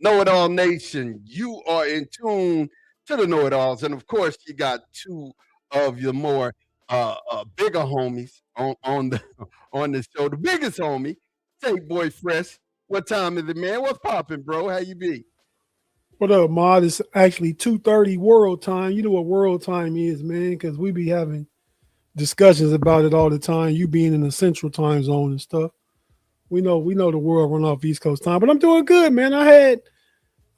Know It All Nation, you are in tune to the Know It Alls. And of course, you got two of your more bigger homies on the on the show. The biggest homie, Tate Boy Fresh. What time is it, man? What's popping, bro? How you be? What up, Mod? It's actually 2:30 world time. You know what world time is, man, because we be having discussions about it all the time. You being in the central time zone and stuff. We know the world run off East Coast time, but I'm doing good, man. I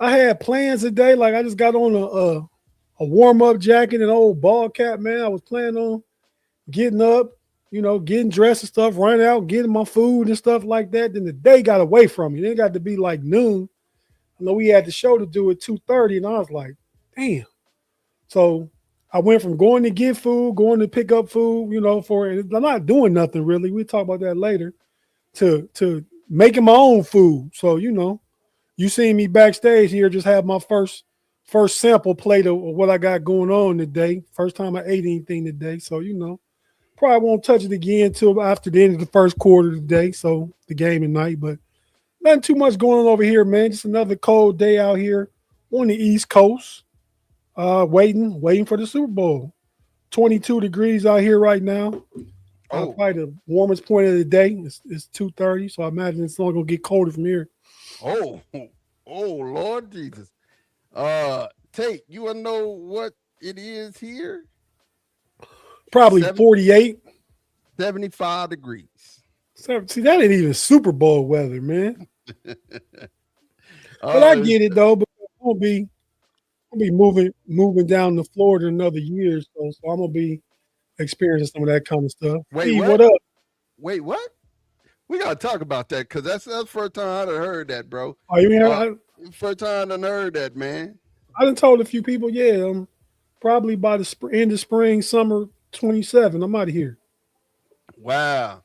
had plans today. Like I just got on a warm-up jacket and an old ball cap, man. I was planning on getting up, getting dressed and stuff, running out, getting my food and stuff like that. Then the day got away from me. Then it got to be like noon. I know we had the show to do at 2:30, and I was like, damn. So I went from going to get food, going to pick up food, I'm not doing nothing really. We'll talk about that later, to making my own food. So, you seen me backstage here, just have my first sample plate of what I got going on today. First time I ate anything today. So, probably won't touch it again until after the end of the first quarter today. So the game tonight, but nothing too much going on over here, man. Just another cold day out here on the East Coast. Waiting for the Super Bowl. 22 degrees out here right now. Probably the warmest point of the day is 2:30. So I imagine it's only gonna get colder from here. Oh, Lord Jesus. Tate, you wanna know what it is here? Probably 48. 75 degrees. See, that ain't even Super Bowl weather, man. But I get it though. But I'll be moving down to Florida another year, so I'm gonna be experiencing some of that kind of stuff. Wait, what up? Wait, what? We gotta talk about that because that's the first time I heard that, bro. Oh, you mean first time I heard that, man. I done told a few people, yeah, probably by the end of spring, summer 27. I'm out of here. Wow.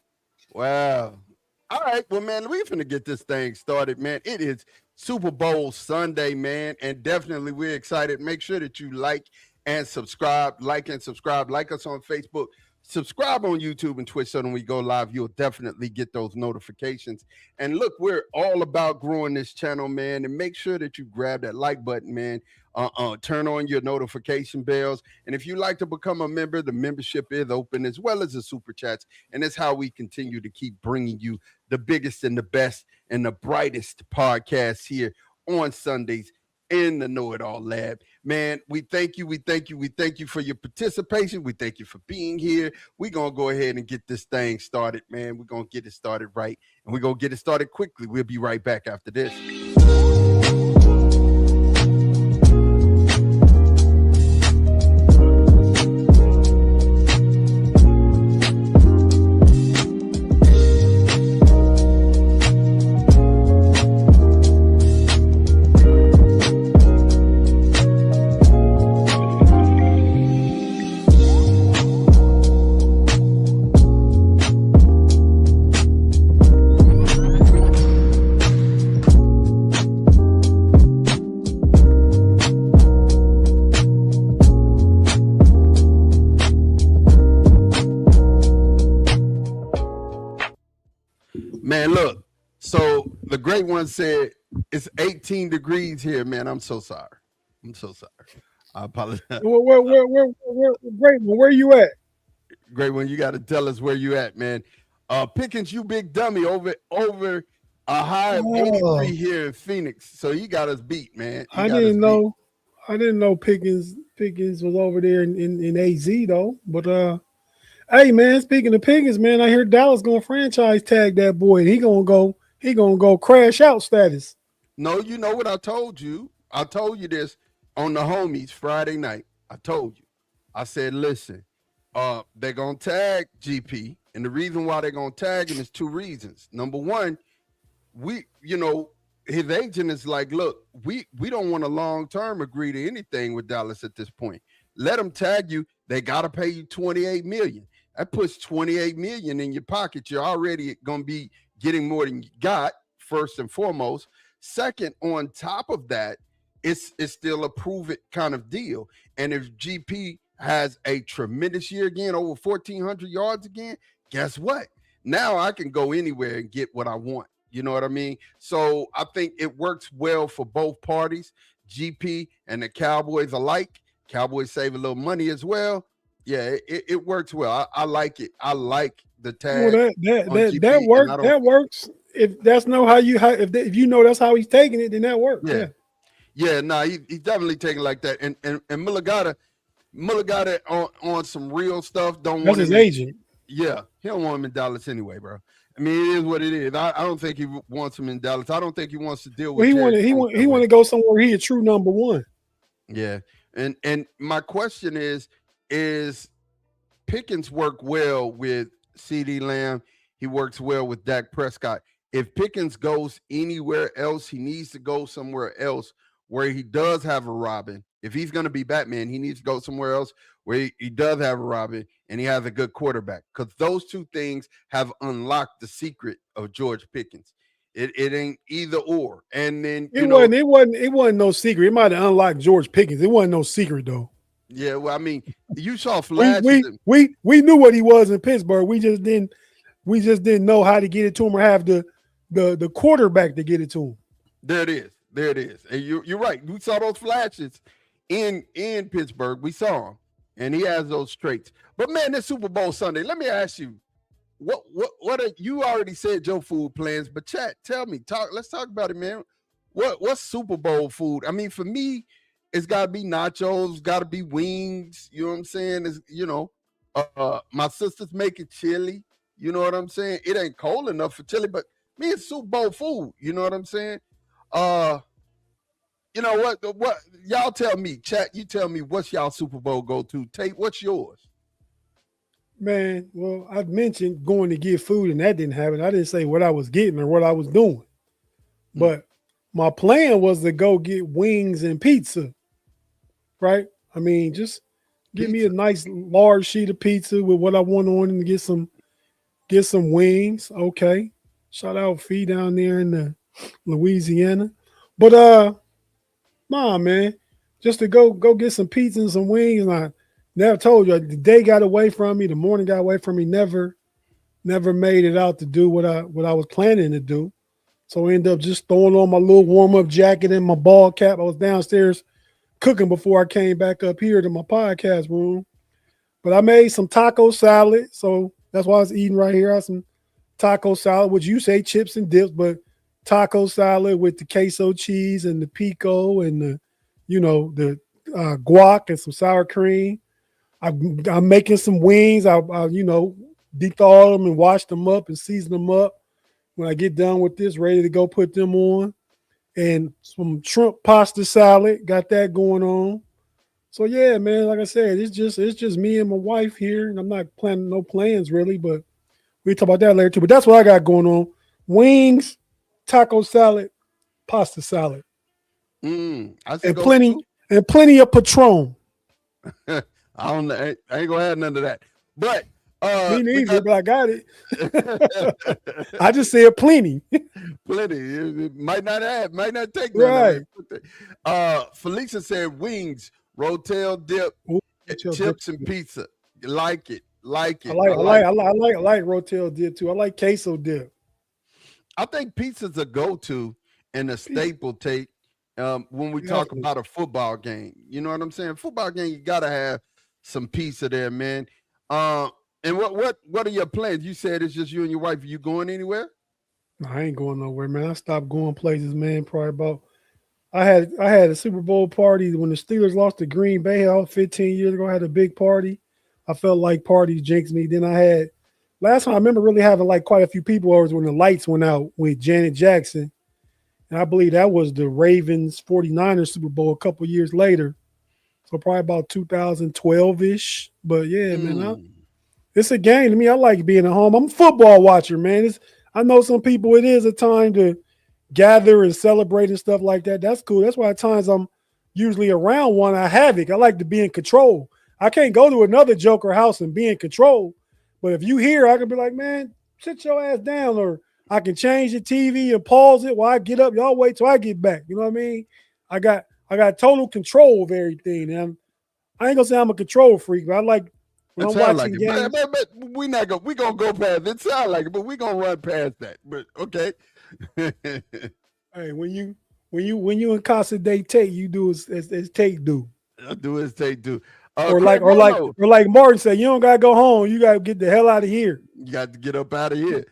All right, well, man, we're finna get this thing started, man. It is Super Bowl Sunday, man, and definitely we're excited. Make sure that you like and subscribe. Like us on Facebook. Subscribe on YouTube and Twitch so when we go live, you'll definitely get those notifications. And look, we're all about growing this channel, man, and make sure that you grab that like button, man. Turn on your notification bells. And if you'd like to become a member, the membership is open as well as the super chats. And that's how we continue to keep bringing you the biggest and the best and the brightest podcasts here on Sundays in the Know It All Lab. Man, we thank you for your participation. We thank you for being here. We're going to go ahead and get this thing started, man. We're going to get it started right, and we're going to get it started quickly. We'll be right back after this. Man, look, so the great one said it's 18 degrees here, man. I'm so sorry. I apologize. Where, great one, where you at? Great one, you got to tell us where you at, man. Pickens, you big dummy, over a high of 83 here in Phoenix. So you got us beat, man. I didn't know Pickens was over there in AZ though. But hey, man, speaking of Pickens, man, I hear Dallas gonna franchise tag that boy. He gonna go crash out status. No, you know what I told you? I told you this on the homies Friday night. I told you. I said, listen, they're gonna tag GP, and the reason why they're gonna tag him is two reasons. Number one, his agent is like, look, we don't want to long-term agree to anything with Dallas at this point. Let them tag you. They gotta pay you $28 million. That puts $28 million in your pocket. You're already going to be getting more than you got, first and foremost. Second, on top of that, it's still a prove-it kind of deal. And if GP has a tremendous year again, over 1,400 yards again, guess what? Now I can go anywhere and get what I want. You know what I mean? So I think it works well for both parties, GP and the Cowboys alike. Cowboys save a little money as well. Yeah, it works well. I like it. I like the Well, tag on that GP, and works. I don't. That works. If that's know how you if you know that's how he's taking it, then that works. Yeah, Yeah, yeah. No, he's definitely taking it like that. And Miller got it on some real stuff. Don't that's want his him in. agent. Yeah, he don't want him in Dallas anyway, bro. I mean, it is what it is. I don't think he wants him in Dallas. I don't think he wants to deal Well, with Jerry Jones he that want way. to go somewhere he a true number one. Yeah, and my question is Pickens work well with CD Lamb? He works well with Dak Prescott. If Pickens goes anywhere else, he needs to go somewhere else where he does have a Robin. If he's going to be Batman, he needs to go somewhere else where he does have a Robin and he has a good quarterback, because those two things have unlocked the secret of George Pickens. It ain't either or. And then, It wasn't no secret. It might have unlocked George Pickens. It wasn't no secret though. yeah, well, I mean, you saw We flashes. we we knew what he was in Pittsburgh. We just didn't know how to get it to him or have the quarterback to get it to him. There it is. There it is. And you're right. We saw those flashes in Pittsburgh. We saw him, and he has those traits. But man, this Super Bowl Sunday. Let me ask you, what are you already said your food plans? But chat, tell me, Let's talk about it, man. What's Super Bowl food? I mean, for me, it's got to be nachos, got to be wings. You know what I'm saying? Is my sister's making chili. You know what I'm saying? It ain't cold enough for chili, but me, it's Super Bowl food. You know what I'm saying? Uh, you know what y'all tell me, chat, you tell me what's y'all Super Bowl go to. Tate, what's yours? Man, well, I mentioned going to get food and that didn't happen. I didn't say what I was getting or what I was doing. But my plan was to go get wings and pizza. Right? I mean, just give me a nice large sheet of pizza with what I want on and get some wings. Okay. Shout out Fee down there in the Louisiana. But nah, man, just to go get some pizza and some wings. And I never told you the day got away from me, the morning got away from me. Never made it out to do what I was planning to do. So I ended up just throwing on my little warm-up jacket and my ball cap. I was downstairs cooking before I came back up here to my podcast room. But I made some taco salad. So that's why I was eating right here. I had some taco salad, which you say chips and dips, but taco salad with the queso cheese and the pico and the guac and some sour cream. I'm making some wings. I deep thaw them and wash them up and season them up. When I get done with this, ready to go put them on. And some shrimp pasta salad, got that going on. So yeah, man, like I said, it's just me and my wife here, and I'm not planning no plans really, but we talk about that later too. But that's what I got going on: wings, taco salad, pasta salad, and plenty of Patron. I don't. I ain't gonna have none of that. But me neither, but I got it. I just said plenty. Plenty. It might not take none right. of that. Felicia said wings, Rotel dip, chips and pizza. You like it. Like it. I like Rotel dip too. I like queso dip. I think pizza's a go-to and a staple take when we talk about a football game. You know what I'm saying? Football game, you gotta have some pizza there, man. And what are your plans? You said it's just you and your wife. Are you going anywhere? No, I ain't going nowhere, man. I stopped going places, man. Probably about I had a Super Bowl party when the Steelers lost to Green Bay 15 years ago. I had a big party. I felt like parties jinxed me. Then I had last time I remember really having like quite a few people over when the lights went out with Janet Jackson. And I believe that was the Ravens 49ers Super Bowl a couple years later. So probably about 2012-ish. But yeah, man, it's a game to me. I like being at home. I'm a football watcher, man. I know some people, it is a time to gather and celebrate and stuff like that. That's cool. That's why at times I'm usually around one. I havoc. I like to be in control. I can't go to another Joker house and be in control. But if you hear, I can be like, man, sit your ass down. Or I can change the TV and pause it while I get up. Y'all wait till I get back. You know what I mean? I got total control of everything. And I ain't gonna say I'm a control freak, but I like when I'm watching games. But we gonna go past it. Sound like it, but we gonna run past that. But okay. Hey, when you in Casa de Tate, you do as Tate do. I'll do as they do. Or like Craig or like Rollo, or like Martin said, you don't gotta go home. You gotta get the hell out of here. you got to get up out of here.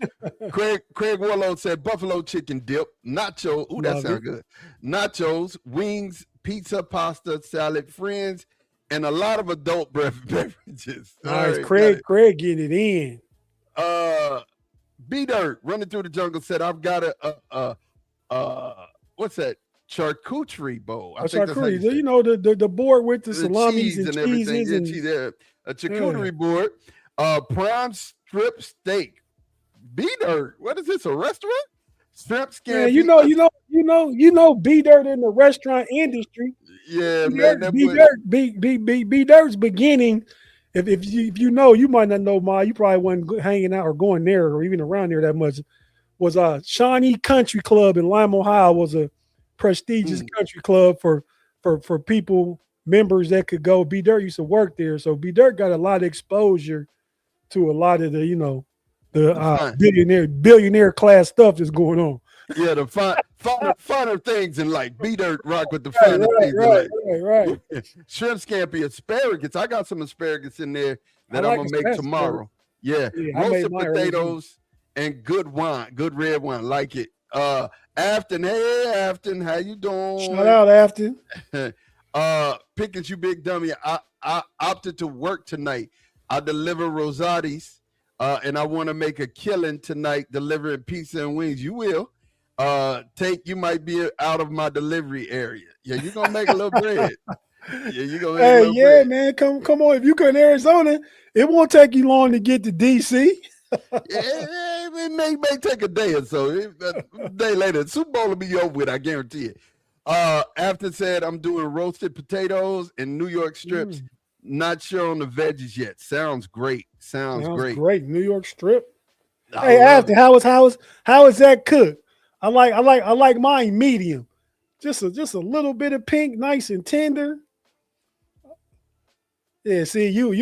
Craig Warlow said buffalo chicken dip, nacho. Ooh, that Love sounds it. good. Nachos, wings, pizza, pasta, salad, friends, and a lot of adult beverages. All Nice. right, got it. Craig getting it in. Uh, B Dirt running through the jungle said, "I've got what's that? Charcuterie bowl. I A think that's how you charcuterie. say You it. know, the board with the The salamis cheese and and everything. cheeses Yeah, and cheese. Yeah. A yeah. charcuterie board. Prime strip steak. B Dirt. What is this? A restaurant? Shrimp Man, scampi. B Dirt in the restaurant industry. Yeah, B man. Dirt, That B boy. Dirt, B Dirt's beginning. If you know, you might not know, Ma. You probably wasn't hanging out or going there or even around there that much. Was Shawnee Country Club in Lime, Ohio. Was a prestigious Mm, country club for people members that could go. B Dirt used to work there, so B Dirt got a lot of exposure to a lot of the the fine. billionaire class stuff that's going on. Yeah, the finer things in life. B Dirt rock with the Right, finer things in life. right. Shrimp scampi, asparagus. I got some asparagus in there I that I'm like gonna make asparagus. tomorrow. Yeah, Yeah, I made roasted mine earlier too. potatoes and good wine, good red wine. Like it. Afton, hey Afton, how you Shout doing? out Afton. Pickens, you big dummy. I opted to work tonight. I deliver Rosati's, and I want to make a killing tonight delivering pizza and wings. You will. You might be out of my delivery area. Yeah, you're gonna make a little bread. Yeah, you're gonna make a Hey, little yeah, bread. man, come on. If you go in Arizona, it won't take you long to get to DC. Yeah, it may take a day or so. A day later, the Super Bowl will be over with. I guarantee it. After said, I'm doing roasted potatoes and New York strips. Mm, Not sure on the veggies yet. Sounds great. Sounds sounds great. great. New York strip. I Hey, love Afton, it. how is that cooked? I like mine medium. Just a little bit of pink, nice and tender. Yeah, see, you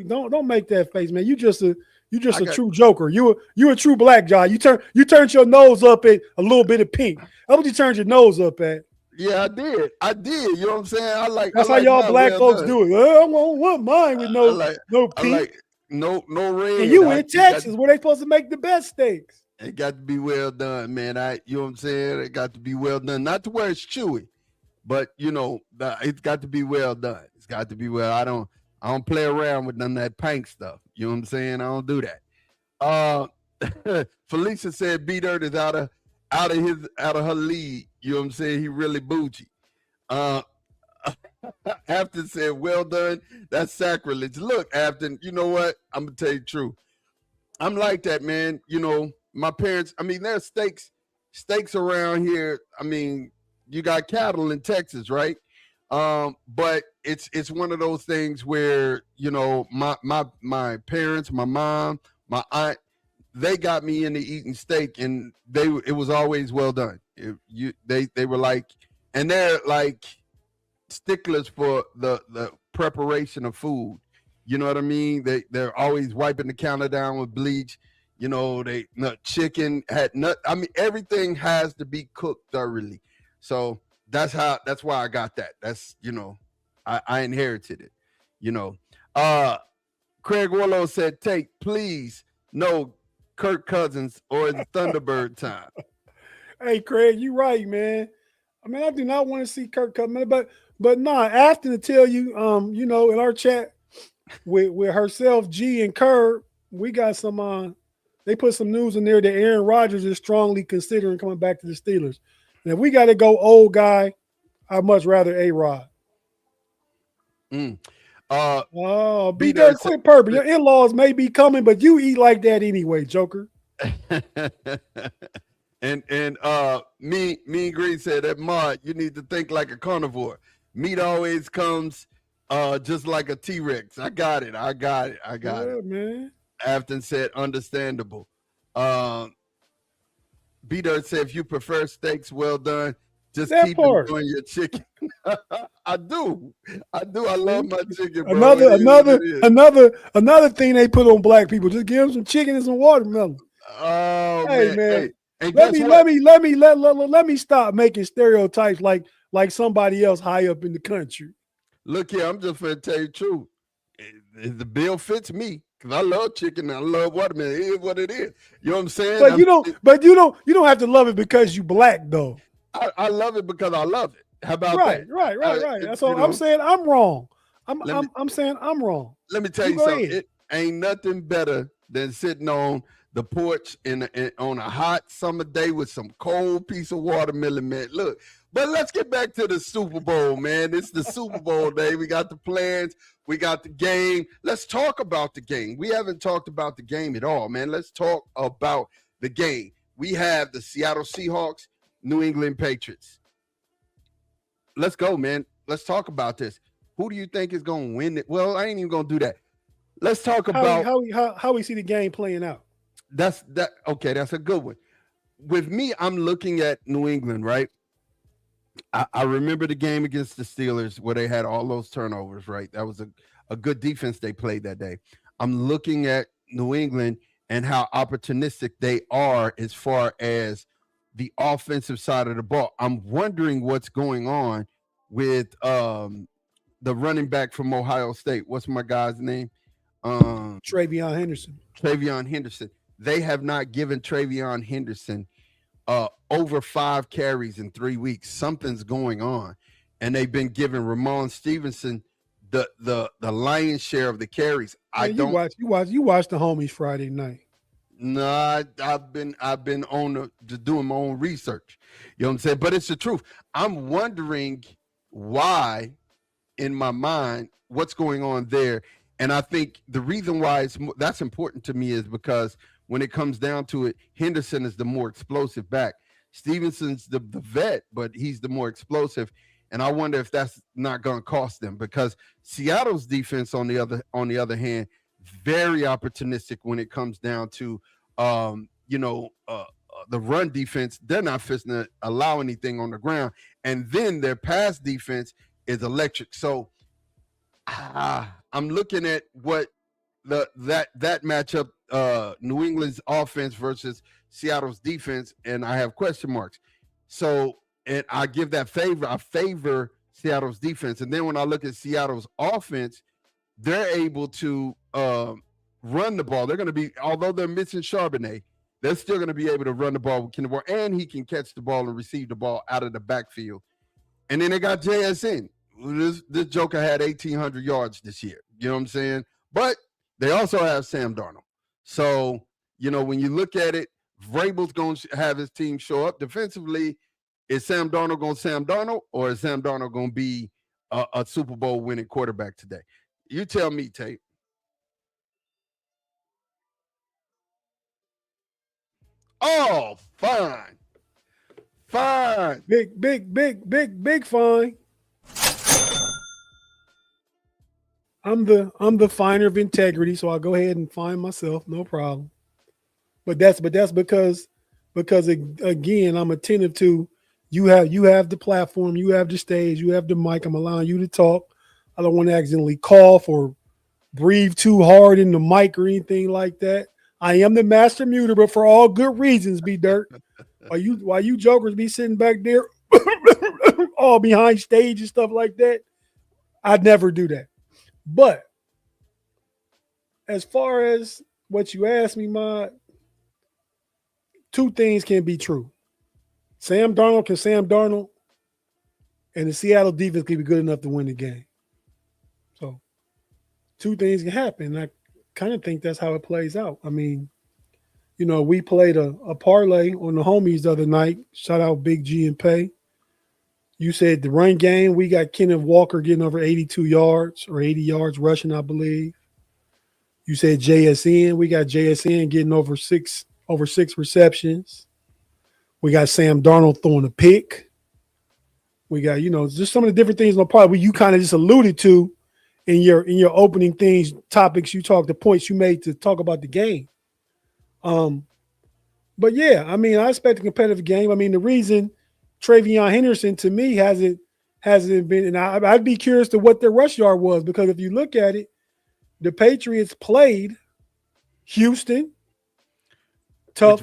don't make that face, man. You just I a got. true joker. You a true black guy. You turned your nose up at a little bit of pink. That's what you turned your nose up at. Yeah, I did. I did. You know what I'm saying? I That's how like y'all mine black well folks done. do it. Well, I don't want mine with I no like no I pink. like no And red. you in Texas where they supposed to make the best steaks. it got to be well done, man. You know what I'm saying? It got to be well done. Not to where it's chewy, but it's got to be well done. It's got to be well. I don't play around with none of that pink stuff. You know what I'm saying? I don't do that. Felicia said B Dirt is out of her league. You know what I'm saying? He really bougie. Uh Afton said, well done. That's sacrilege. Look, Afton, you know what? I'm gonna tell you the truth. I'm like that, man. My parents, I mean, there's steaks around here. I mean, you got cattle in Texas, right? But it's one of those things where, my parents, my mom, my aunt, they got me into eating steak, and it was always well done. They were like, and they're like sticklers for the preparation of food. You know what I mean? They're always wiping the counter down with bleach. Chicken had nut. I mean, everything has to be cooked thoroughly. So that's why I got that. I inherited it. You know. Craig Warlow said, "Take please no Kirk Cousins or it's Thunderbird time." Hey, Craig, you right, man. I mean, I do not want to see Kirk Cousins, but nah, Afton to tell you, in our chat with herself, G and Kerr, we got some they put some news in there that Aaron Rodgers is strongly considering coming back to the Steelers. And if we got to go old guy, I'd much rather A-Rod. Mm. Be B there, Dirt said, quit purple. Your in-laws may be coming, but you eat like that anyway, Joker. and me and Green said that Mod, you need to think like a carnivore. Meat always comes just like a T-Rex. I got it. Yeah, man. Afton said understandable. B Dirt said if you prefer steaks well done, just That keep part. enjoying your chicken. I do. I love my chicken, bro. Another, It is what another, it is. another thing they put on black people. Just give them some chicken and some watermelon. Oh Hey, man. man. Hey. And Let guess me what? let me stop making stereotypes like somebody else high up in the country. Look here, I'm just gonna tell you the truth. The bill fits me because I love chicken and I love watermelon. It is what it is. You know what I'm saying? You don't have to love it because you black though. I love it because I love it. How about Right, that? right, right, right. That's You all I'm know, saying. I'm wrong. let me I'm saying I'm wrong. let me tell You you go something. ahead. It ain't nothing better than sitting on the porch on a hot summer day with some cold piece of watermelon, man. Look, but let's get back to the Super Bowl, man. It's the Super Bowl day. We got the plans. We got the game. Let's talk about the game. We haven't talked about the game at all, man. Let's talk about the game. We have the Seattle Seahawks, New England Patriots. Let's go, man. Let's talk about this. Who do you think is going to win it? Well, I ain't even going to do that. Let's talk about How we see the game playing out. that. Okay, that's a good one. With me, I'm looking at New England, right? I remember the game against the Steelers where they had all those turnovers, right? That was a good defense they played that day. I'm looking at New England and how opportunistic they are as far as the offensive side of the ball. I'm wondering what's going on with the running back from Ohio State. What's my guy's name? Travion Henderson. Travion Henderson. They have not given Travion Henderson over 5 carries in 3 weeks. Something's going on, and they've been giving Ramon Stevenson the lion's share of the carries. Man, you watch the homies Friday night. No, I've been on just doing my own research. You know what I'm saying? But it's the truth. I'm wondering why, in my mind, what's going on there. And I think the reason why that's important to me is because when it comes down to it, Henderson is the more explosive back. Stevenson's the vet, but he's the more explosive. And I wonder if that's not going to cost them, because Seattle's defense, on the other hand, very opportunistic when it comes down to the run defense. They're not fixing to allow anything on the ground, and then their pass defense is electric. So I'm looking at what that matchup, New England's offense versus Seattle's defense, and I have question marks. So, and I give that favor. I favor Seattle's defense, and then when I look at Seattle's offense, they're able to run the ball. They're going to be, although they're missing Charbonnet, they're still going to be able to run the ball with Kenneth Walker, and he can catch the ball and receive the ball out of the backfield. And then they got JSN. This joker had 1,800 yards this year. You know what I'm saying? But they also have Sam Darnold. So, when you look at it, Vrabel's going to have his team show up defensively. Is Sam Darnold going to Sam Darnold, or is Sam Darnold going to be a Super Bowl winning quarterback today? You tell me, Tate. Oh, fine. Fine. Big fine. I'm the finer of integrity, so I'll go ahead and fine myself, no problem. But that's because again, I'm attentive to you have the platform, you have the stage, you have the mic. I'm allowing you to talk. I don't want to accidentally cough or breathe too hard in the mic or anything like that. I am the master muter, but for all good reasons, B Dirt. While you jokers be sitting back there all behind stage and stuff like that, I'd never do that. But as far as what you asked me, Mod, two things can be true. Sam Darnold, and the Seattle defense can be good enough to win the game. So two things can happen. I kind of think that's how it plays out. I mean, we played a parlay on the homies the other night. Shout out Big G and Pay. You said the run game, we got Kenneth Walker getting over 82 yards or 80 yards rushing, I believe. You said JSN, we got JSN getting over six receptions. We got Sam Darnold throwing a pick. We got, just some of the different things on the part where you kind of just alluded to in your opening topics the points you made to talk about the game. But yeah, I mean, I expect a competitive game. I mean, the reason Travion Henderson to me hasn't been, and I'd be curious to what their rush yard was, because if you look at it, the Patriots played Houston, tough.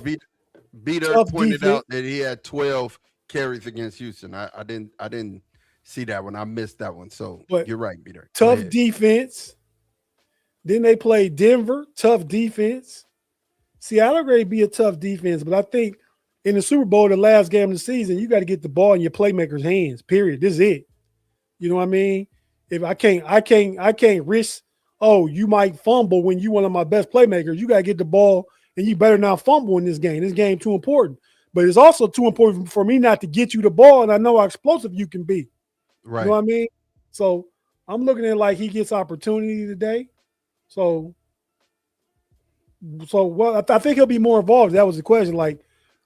B Dirt Tough pointed defense. out that he had 12 carries against Houston. I didn't see that one. I missed that one. So But you're right, B Dirt. Go tough ahead. defense. Then they played Denver, tough defense. Seattle ready to be a tough defense, but I think in the Super Bowl, the last game of the season, you got to get the ball in your playmakers' hands. Period. This is it. You know what I mean? If I can't risk. Oh, you might fumble when you one of my best playmakers. You got to get the ball, and you better not fumble in this game. This game too important. But it's also too important for me not to get you the ball, and I know how explosive you can be. You know Right. what I mean? So I'm looking at it like he gets opportunity today. So well, I think he'll be more involved. That was the question. Like,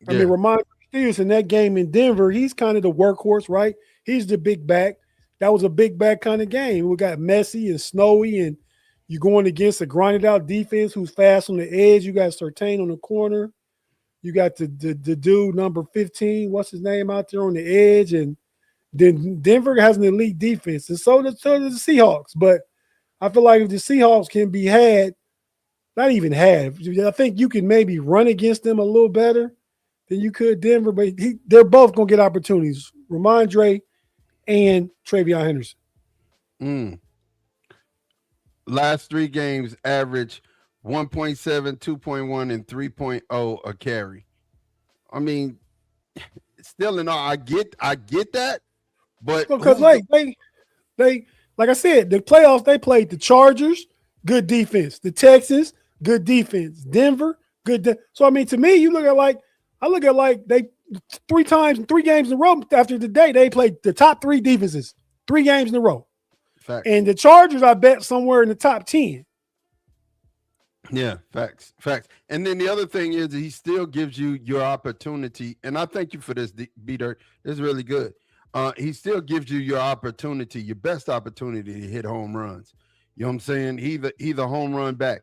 I mean, Yeah. remind Stevenson that game in Denver, he's kind of the workhorse, right? He's the big back. That was a big back kind of game. We got messy and snowy, and you're going against a grinded out defense who's fast on the edge. You got Sertain on the corner. You got the dude number 15, what's his name out there on the edge, and then Denver has an elite defense, and so does the Seahawks. But I feel like if the Seahawks can be had, not even had, I think you can maybe run against them a little better than you could Denver. But they're both gonna get opportunities. Ramondre and Travion Henderson. Mm. Last three games average 1.7, 2.1, and 3.0 a carry. I mean, still in all, I get that, but Because who's the like they like I said, the playoffs they played the Chargers, good defense. The Texans, good defense. Denver, so I mean, to me, I look at like they 3 times, 3 games in a row after the day they played the top 3 defenses, 3 games in a row. facts? And the Chargers, I bet somewhere in the top 10. Yeah, facts. And then the other thing is he still gives you your opportunity, and I thank you for this, B Dirt. This is really good. He still gives you your opportunity, your best opportunity to hit home runs. You know what I'm saying? He the home run back.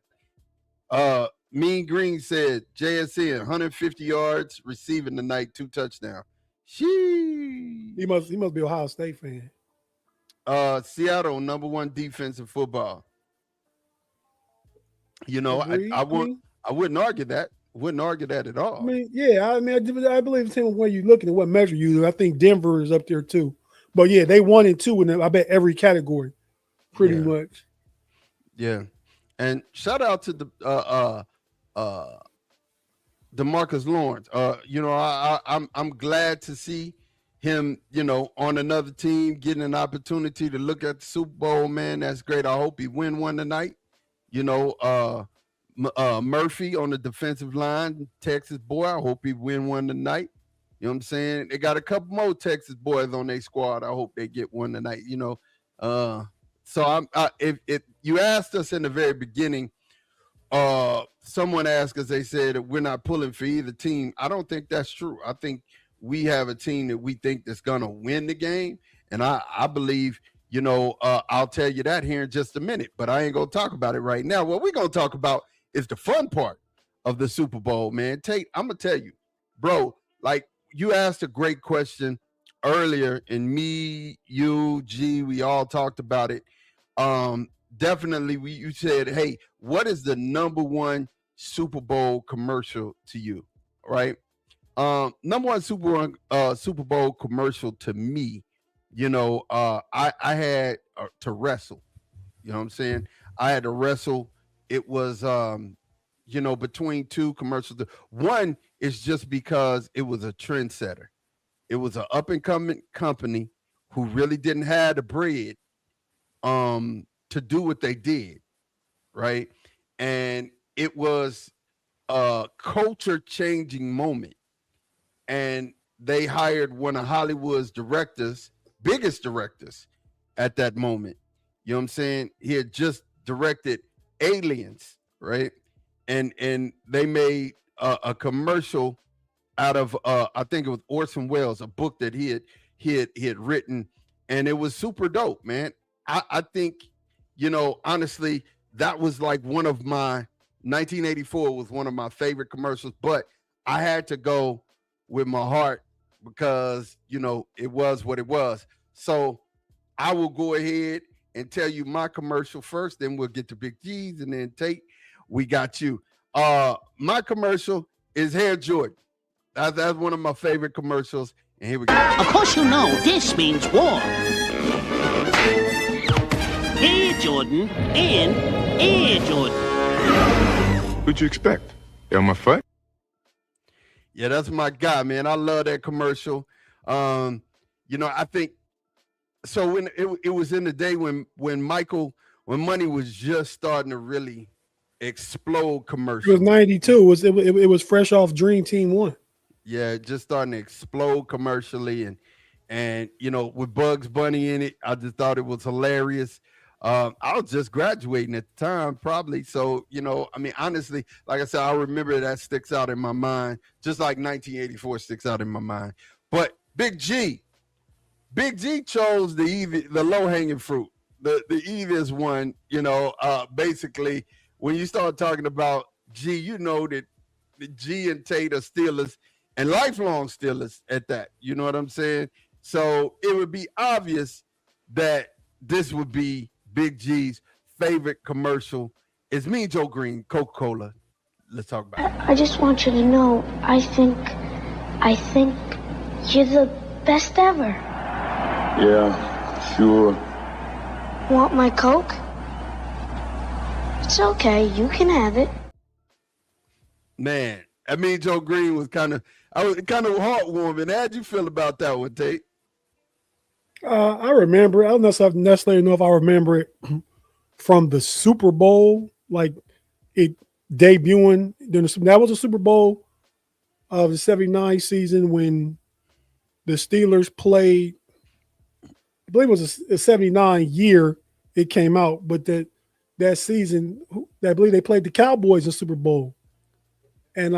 Mean Green said JSN 150 yards receiving tonight, 2 touchdowns. She He must be an Ohio State fan. Seattle #1 defense in football. You know, Agreed. I wouldn't argue that. Wouldn't argue that at all. Yeah. I believe it's him when you're looking at what measure you do. I think Denver is up there too. But yeah, they 1 and 2 in I bet every category, pretty Yeah, much. yeah. And shout out to uh DeMarcus Lawrence. I'm glad to see him, on another team getting an opportunity to look at the Super Bowl, man. That's great. I hope he win one tonight. You know, Murphy on the defensive line, Texas boy. I hope he win one tonight. You know what I'm saying? They got a couple more Texas boys on their squad. I hope they get one tonight. So if you asked us in the very beginning, someone asked us, they said we're not pulling for either team. I don't think that's true. I think we have a team that we think that's gonna win the game, and I believe. I'll tell you that here in just a minute, but I ain't gonna talk about it right now. What we're gonna talk about is the fun part of the Super Bowl, man. I'm gonna tell you, bro. Like you asked a great question earlier, and me, you, G, we all talked about it. Definitely, you said, hey, what is the #1 Super Bowl commercial to you? Right? #1 Super Bowl commercial to me. I had to wrestle. You know what I'm saying? I had to wrestle. It was between 2 commercials. One is just because it was a trendsetter. It was an up and coming company who really didn't have the bread to do what they did, right? And it was a culture changing moment. And they hired one of Hollywood's biggest directors at that moment. You know what I'm saying? He had just directed Aliens, right? And they made a commercial out of I think it was Orson Welles, a book that he had written, and it was super dope, man. I think, honestly, that was like one of my 1984 was one of my favorite commercials, but I had to go with my heart because it was what it was. So I will go ahead and tell you my commercial first, then we'll get to Big G's, and then Tate, we got you. My commercial is Hair Jordan. That's one of my favorite commercials. And here we go. Of course you know this means war. Air Jordan and Air Jordan. What'd you expect? Elmer Fudd? Yeah, that's my guy, man. I love that commercial. I think so. When it was in the day when money was just starting to really explode commercial. It was 92. It was fresh off Dream Team 1. Yeah, just starting to explode commercially, and with Bugs Bunny in it, I just thought it was hilarious. I was just graduating at the time, probably. So, honestly, like I said, I remember that sticks out in my mind, just like 1984 sticks out in my mind. But Big G chose the low-hanging fruit, the easiest one. Basically, when you start talking about G, that the G and Tate are Steelers and lifelong Steelers at that. You know what I'm saying? So it would be obvious that this would be Big G's favorite commercial. It's Mean Joe Green, Coca-Cola. Let's talk about it. I just want you to know, I think you're the best ever. Yeah, sure. Want my Coke? It's okay, you can have it. Man, I mean, Joe Green was kind of heartwarming. How'd you feel about that one, Tate? I remember. I don't necessarily know if I remember it from the Super Bowl, like it debuting. That was a Super Bowl of the '79 season when the Steelers played. I believe it was a '79 year it came out, but that season, I believe they played the Cowboys in Super Bowl. And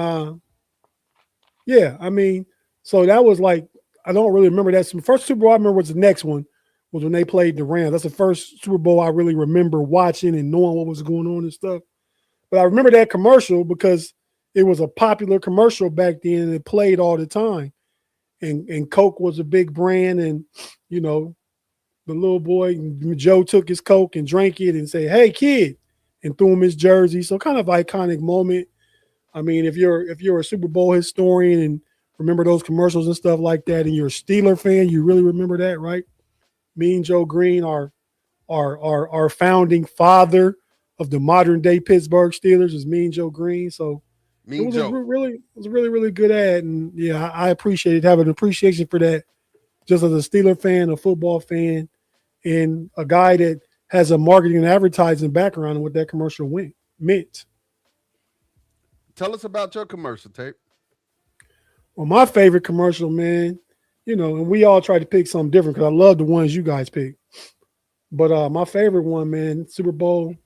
so that was like, I don't really remember that. The first Super Bowl I remember was the next one, was when they played the Rams. That's the first Super Bowl I really remember watching and knowing what was going on and stuff. But I remember that commercial because it was a popular commercial back then and it played all the time. And Coke was a big brand, and the little boy Joe took his Coke and drank it and said, "Hey kid," and threw him his jersey. So kind of iconic moment. I mean, if you're a Super Bowl historian and remember those commercials and stuff like that, and you're a Steeler fan, you really remember that, right? Mean Joe Green, our founding father of the modern day Pittsburgh Steelers, is Mean Joe Green. So it was a really good ad, and yeah, I appreciate it. Have an appreciation for that, just as a Steeler fan, a football fan, and a guy that has a marketing and advertising background and what that commercial meant. Tell us about your commercial, Tate. Well, my favorite commercial, man, and we all try to pick something different because I love the ones you guys pick. But my favorite one, man, Super Bowl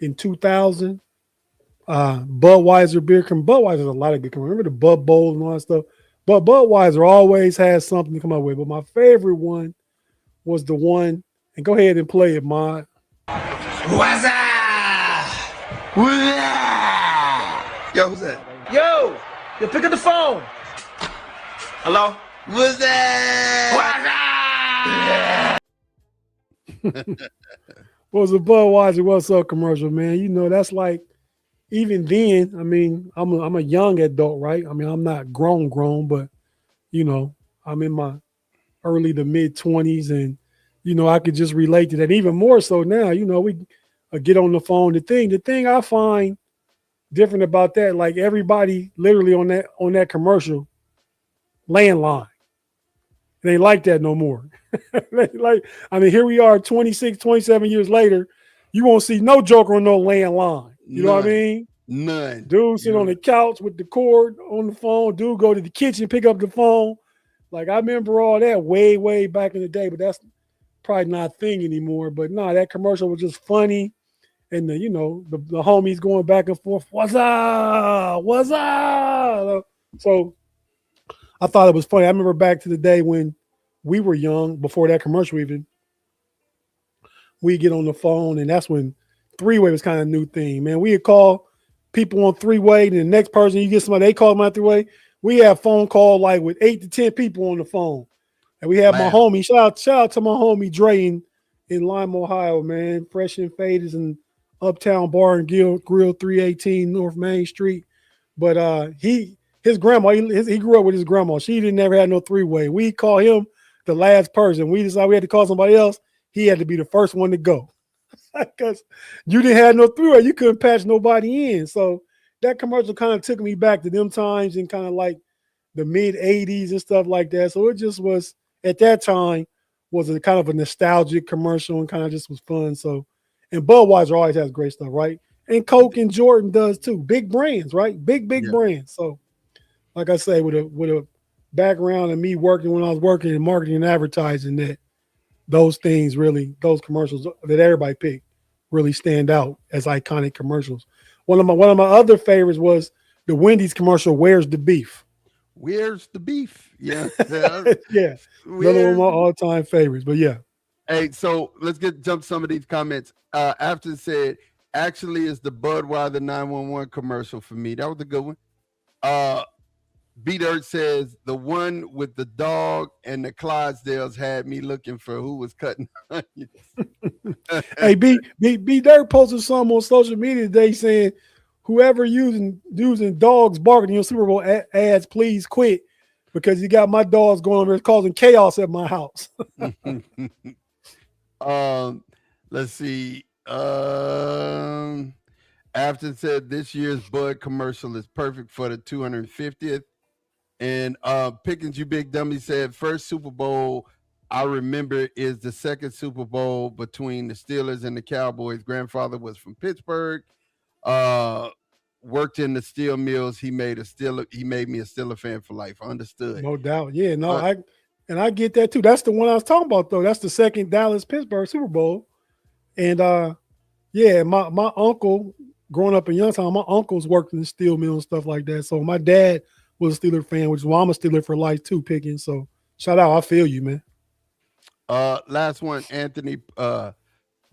in 2000, Budweiser beer. Budweiser's a lot of good commercials. Remember the Bud Bowl and all that stuff? But Budweiser always has something to come up with. But my favorite one was the one, and go ahead and play it, Mod. What's up? Yo, who's that? Yo, pick up the phone. Hello? What's that? Was a Budweiser What's Up commercial, man. That's like, even then, I mean, I'm a young adult, right? I mean, I'm not grown, but, I'm in my early to mid 20s, and, I could just relate to that even more so now. We get on the phone. The thing I find different about that, like everybody literally on that commercial, landline. It ain't like that no more. Here we are 26, 27 years later. You won't see no joker on no landline. You know what I mean? None. Dude sitting on the couch with the cord on the phone. Dude go to the kitchen, pick up the phone. Like, I remember all that way, way back in the day, but that's probably not a thing anymore. But no, that commercial was just funny. And the homies going back and forth. What's up? What's up? So I thought it was funny. I remember back to the day when we were young, before that commercial even, we get on the phone, and that's when three-way was kind of a new thing, man. We would call people on three-way, and the next person, you get somebody, they call them on three-way. We have phone call like with 8 to 10 people on the phone. And we have my homie, shout out to my homie Dre in Lima, Ohio, man. Fresh and Faded and Uptown Bar and Grill 318 North Main Street. But he his grandma, he grew up with his grandma. She didn't never had no three-way. We call him the last person. We decided we had to call somebody else. He had to be the first one to go because you didn't have no three-way. You couldn't patch nobody in. So that commercial kind of took me back to them times and kind of like the mid 80s and stuff like that. So it just was at that time was a kind of a nostalgic commercial and kind of just was fun. So, and Budweiser always has great stuff, right? And Coke and Jordan does too. Big brands, right? Big brands. So, like I say, with a background and me working when I was working in marketing and advertising, that those things really, those commercials that everybody picked really stand out as iconic commercials. One of my other favorites was the Wendy's commercial, "Where's the Beef?" Where's the beef? Yeah. Yeah. Another one of my all-time favorites. But yeah. Hey, so let's jump some of these comments. After said, actually, it's the Budweiser 911 commercial for me. That was a good one. B Dirt says the one with the dog and the Clydesdales had me looking for who was cutting onions. Hey, B Dirt posted something on social media today saying, whoever using dogs barking in Super Bowl ads, please quit, because you got my dogs going on there causing chaos at my house. Let's see. Afton said this year's Bud commercial is perfect for the 250th. And Pickens, you big dummy, said first Super Bowl I remember is the second Super Bowl between the Steelers and the Cowboys. Grandfather was from Pittsburgh. Worked in the steel mills. He made me a Steeler fan for life. Understood. No doubt. Yeah, no, I get that too. That's the one I was talking about, though. That's the second Dallas-Pittsburgh Super Bowl. And yeah, my uncle, growing up in Youngstown, my uncles worked in the steel mill and stuff like that. So my dad was a Steeler fan, which is why I'm a Steeler for life too, Pickens. So shout out. I feel you, man. Last one, Anthony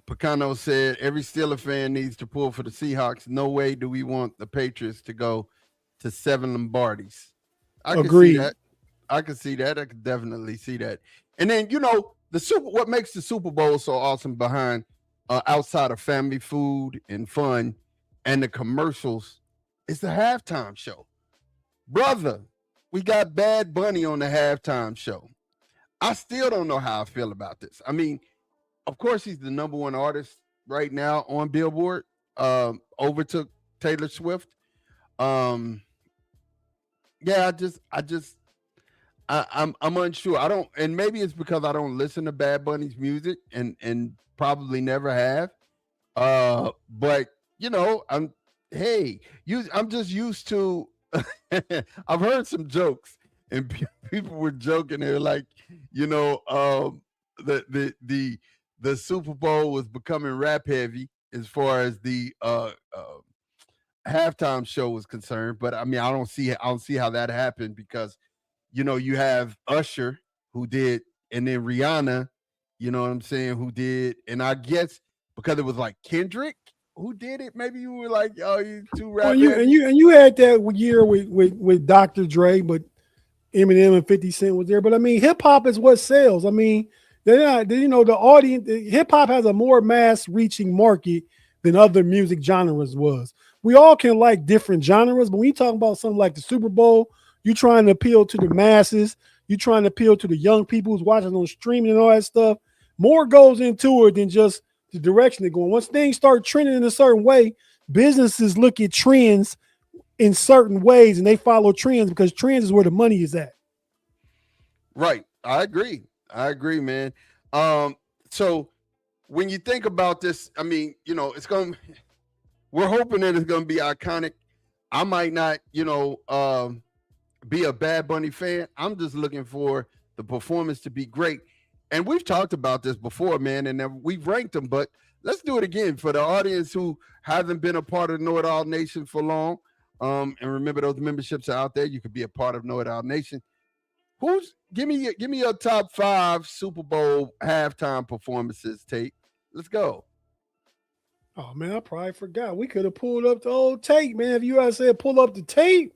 Picano said every Steeler fan needs to pull for the Seahawks. No way do we want the Patriots to go to 7 Lombardis. I can see that. I can see that. I can definitely see that. And then, you know, what makes the Super Bowl so awesome behind outside of family food and fun and the commercials is the halftime show. Brother, we got Bad Bunny on the halftime show. I still don't know how I feel about this. I mean, of course, he's the number one artist right now on Billboard. Overtook Taylor Swift. Yeah, I'm unsure. I don't, and maybe it's because I don't listen to Bad Bunny's music and probably never have. But you know, I'm just used to. I've heard some jokes, and people were joking. They're like, you know, the Super Bowl was becoming rap heavy as far as the halftime show was concerned. But I mean, I don't see how that happened because, you know, you have Usher who did, and then Rihanna, you know what I'm saying, who did, and I guess because it was like Kendrick who did it, maybe you were like, oh, you too rap. Well, and you had that year with Dr. Dre, but Eminem and 50 Cent was there. But I mean, hip hop is what sells. I mean, they're not, you know, the audience, hip hop has a more mass reaching market than other music genres was. We all can like different genres, but when you talk about something like the Super Bowl, you're trying to appeal to the masses. You're trying to appeal to the young people who's watching on streaming and all that stuff. More goes into it than just the direction they're going. Once things start trending in a certain way, businesses look at trends in certain ways and they follow trends because trends is where the money is at. Right. I agree, man. So when you think about this, I mean, you know, we're hoping that it's going to be iconic. I might not, you know, be a Bad Bunny fan. I'm just looking for the performance to be great. And we've talked about this before, man, and we've ranked them, but let's do it again for the audience who hasn't been a part of KnoItAllz Nation for long. And remember, those memberships are out there. You could be a part of KnoItAllz Nation. Give me your top 5 Super Bowl halftime performances, Tate. Let's go. Oh man, I probably forgot. We could have pulled up the old tape, man. If you had said pull up the tape,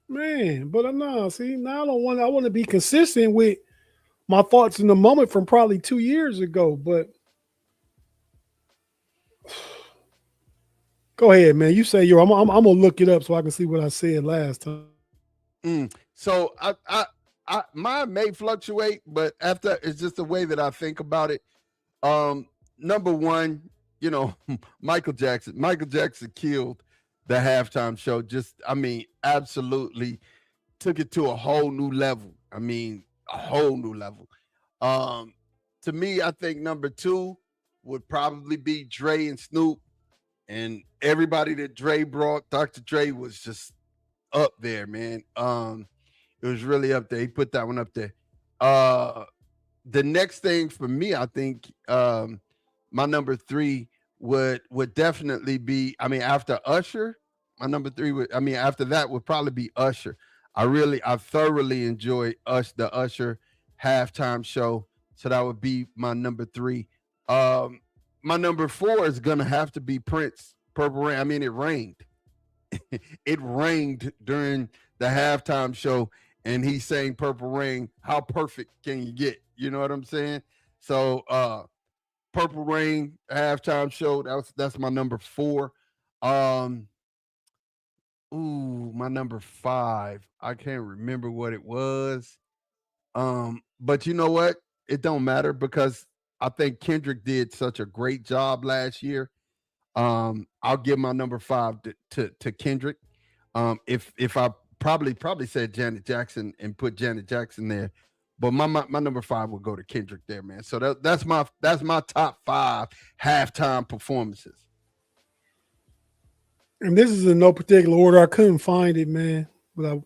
man. But no, see, now I want to be consistent with my thoughts in the moment from probably 2 years ago. But Go ahead, man. You say I'm gonna look it up so I can see what I said last time. So mine may fluctuate, but after it's just the way that I think about it. Number one, you know, Michael Jackson. Michael Jackson killed the halftime show. Just, I mean, absolutely took it to a whole new level. I mean, a whole new level. To me, I think number two would probably be Dre and Snoop. And everybody that Dre brought, Dr. Dre was just up there, man. It was really up there. He put that one up there. The next thing for me, I think my number three would definitely be, I mean, after Usher, my number three would, I mean, after that would probably be Usher. I thoroughly enjoy the Usher halftime show. So that would be my number three. My number four is gonna have to be Prince, Purple Rain. I mean, it rained. It rained during the halftime show, and he sang Purple Rain. How perfect can you get? You know what I'm saying? So Purple Rain halftime show, that's my number four. My number five. I can't remember what it was. But you know what? It don't matter because I think Kendrick did such a great job last year. I'll give my number five to Kendrick. If I probably said Janet Jackson and put Janet Jackson there, but my number five would go to Kendrick there, man. So that's my top five halftime performances. And this is in no particular order. I couldn't find it, man. But I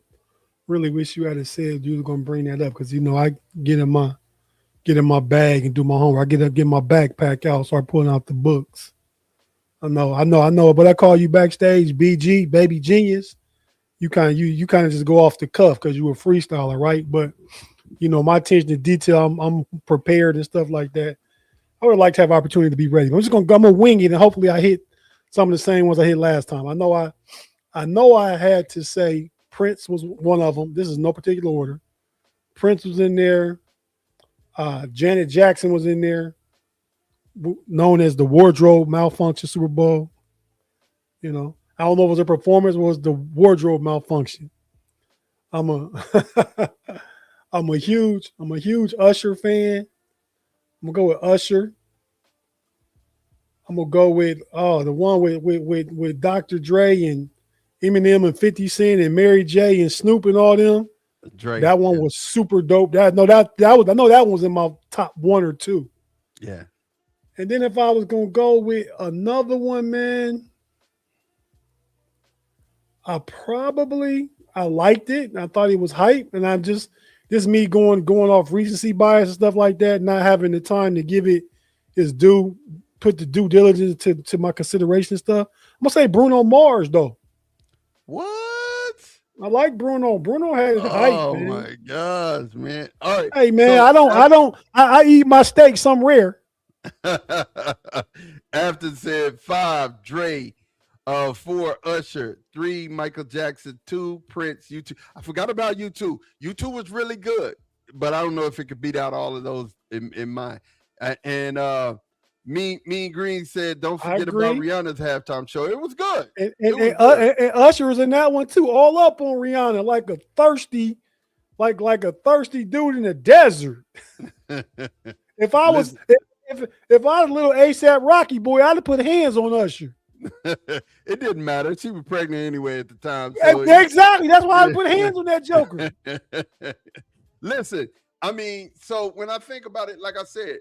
really wish you had said you were gonna bring that up because you know I get in my bag and do my homework. I get my backpack out, start pulling out the books. I know. But I call you backstage, BG, baby genius. You kind of just go off the cuff because you a freestyler, right? But you know, my attention to detail, I'm prepared and stuff like that. I would like to have opportunity to be ready. I'm gonna wing it and hopefully I hit some of the same ones I hit last time. I know I had to say Prince was one of them. This is no particular order. Prince was in there. Janet Jackson was in there, known as the wardrobe malfunction Super Bowl. You know, I don't know if it was a performance or was the wardrobe malfunction. I'm a huge Usher fan. I'm gonna go with Usher. I'm gonna go with the one with Dr. Dre and Eminem and 50 Cent and Mary J and Snoop and all them. Dre, that one was super dope. I know that one was in my top one or two. Yeah. And then if I was gonna go with another one, man, I liked it. I thought it was hype, and I'm just me going off recency bias and stuff like that, not having the time to give it its due, put the due diligence to my consideration and stuff. I'm gonna say Bruno Mars though. What? I like Bruno. Bruno had hype. Oh man. my gosh, man! All right. Hey man, I eat my steak some rare. After said 5, Dre, 4, Usher, 3, Michael Jackson, 2, Prince, U2. I forgot about U2. U2 was really good, but I don't know if it could beat out all of those in mine. And Mean Green said, don't forget about Rihanna's halftime show. It was good. And Usher was in that one too, all up on Rihanna, like a thirsty dude in the desert. If I was a little ASAP Rocky boy, I'd have put hands on Usher. It didn't matter. She was pregnant anyway at the time. So exactly. That's why I put hands on that Joker. Listen, I mean, so when I think about it, like I said,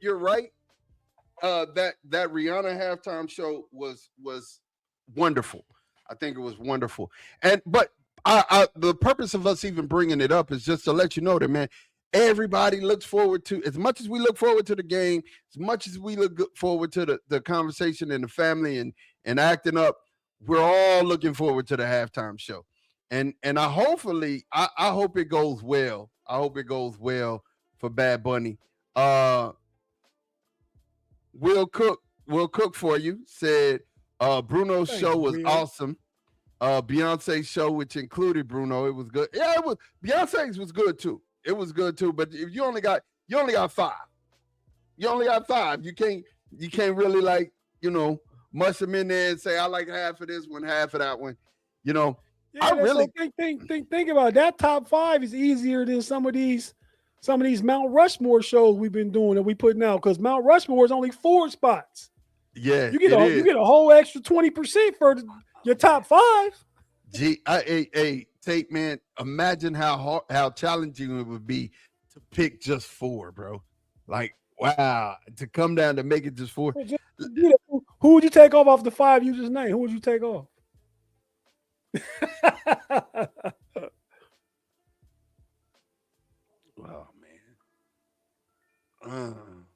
you're right. That Rihanna halftime show was wonderful. I think it was wonderful. But the purpose of us even bringing it up is just to let you know that, man, everybody looks forward to, as much as we look forward to the game, as much as we look forward to the conversation and the family and acting up, we're all looking forward to the halftime show. And I hope it goes well. I hope it goes well for Bad Bunny. Will Cook for you said Bruno's show was awesome. Beyonce's show, which included Bruno, it was good. Yeah, it was. Beyonce's was good too. It was good too. But if you only got 5. You only got 5. You can't really, like, mush them in there and say, I like half of this one, half of that one. You know, Yeah, I really think about it. That top 5 is easier than some of these Mount Rushmore shows we've been doing that we putting out, because Mount Rushmore is only 4 spots. Yeah, you get a whole extra 20% for your top 5. Hey, Tate, man, imagine how challenging it would be to pick just 4, bro. Like, wow, to come down to make it just 4. Who would you take off the 5 you just named? Who would you take off? Oh man.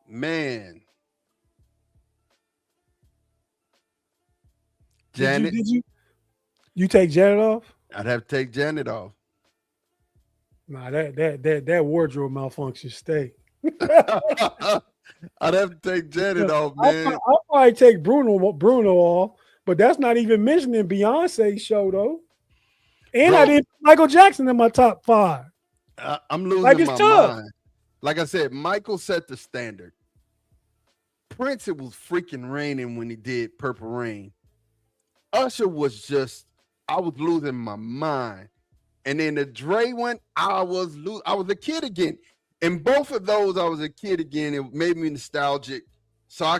Man. Janet. Did you take Janet off? I'd have to take Janet off. Nah, that wardrobe malfunction stay. I'd have to take Janet off, man. I'll probably take Bruno off, but that's not even mentioning Beyonce's show though. And I didn't put Michael Jackson in my top 5. I'm losing my mind. Like I said, Michael set the standard. Prince, it was freaking raining when he did Purple Rain. Usher was just, I was losing my mind. And then the Dre one, I was a kid again. In both of those, I was a kid again. It made me nostalgic. So I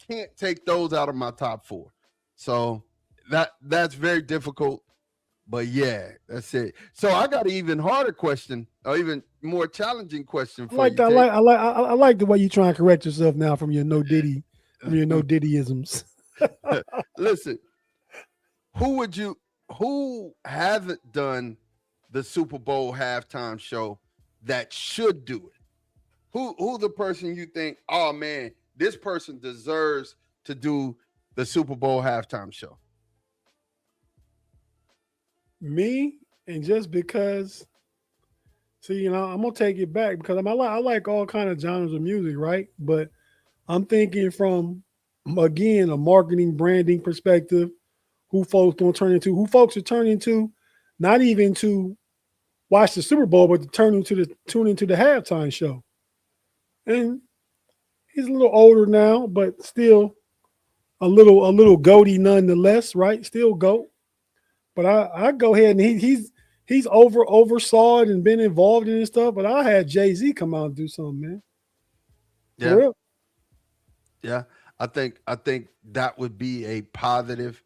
can't take those out of my top 4. So that's very difficult. But yeah, that's it. So I got an even harder question, or even more challenging question for you. I like the way you try and correct yourself now from your no Diddyisms. Listen, who hasn't done the Super Bowl halftime show that should do it? Who the person you think, oh man, this person deserves to do the Super Bowl halftime show? Me, and just because, see, I'm gonna take it back because I like all kind of genres of music, right? But I'm thinking from, again, a marketing branding perspective, who folks are turning to, not even to watch the Super Bowl, but to tune into the halftime show. And he's a little older now, but still a little goaty nonetheless, right? Still goat. But I go ahead and he's oversaw it and been involved in stuff. But I had Jay-Z come out and do something, man. Yeah. For real. Yeah. I think that would be a positive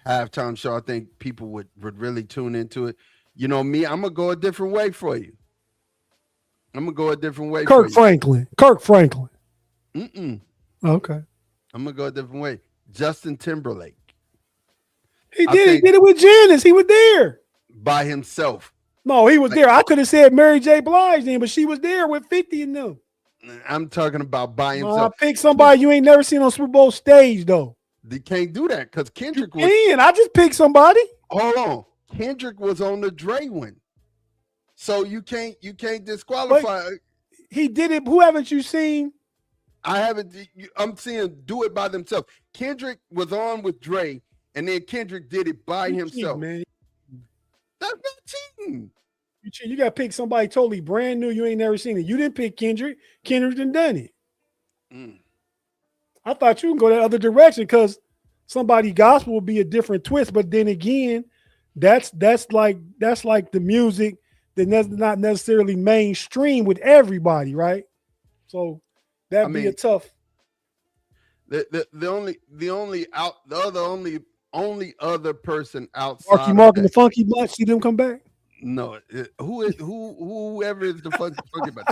halftime show. I think people would really tune into it. You know me, I'm gonna go a different way for you. Kirk Franklin. Mm-mm. Okay. I'm gonna go a different way. Justin Timberlake. He did it with Janice. He was there. By himself. No, he was there. I could have said Mary J. Blige then, but she was there with 50 and them. I'm talking about by himself. I picked somebody you ain't never seen on Super Bowl stage, though. They can't do that because Kendrick was. I just picked somebody. Hold on. Kendrick was on the Dre one. So you can't disqualify. But he did it. Who haven't you seen? I haven't. I'm seeing do it by themselves. Kendrick was on with Dre, and then Kendrick did it by himself. Man. That's not cheating. You got to pick somebody totally brand new. You ain't never seen it. You didn't pick Kendrick. Kendrick done it. I thought you can go that other direction because somebody gospel would be a different twist. But then again, that's like the music that's not necessarily mainstream with everybody, right? So that'd be a tough. The only other person outside Marky and the Funky Bunch, see them come back? No, whoever is the funky bunch.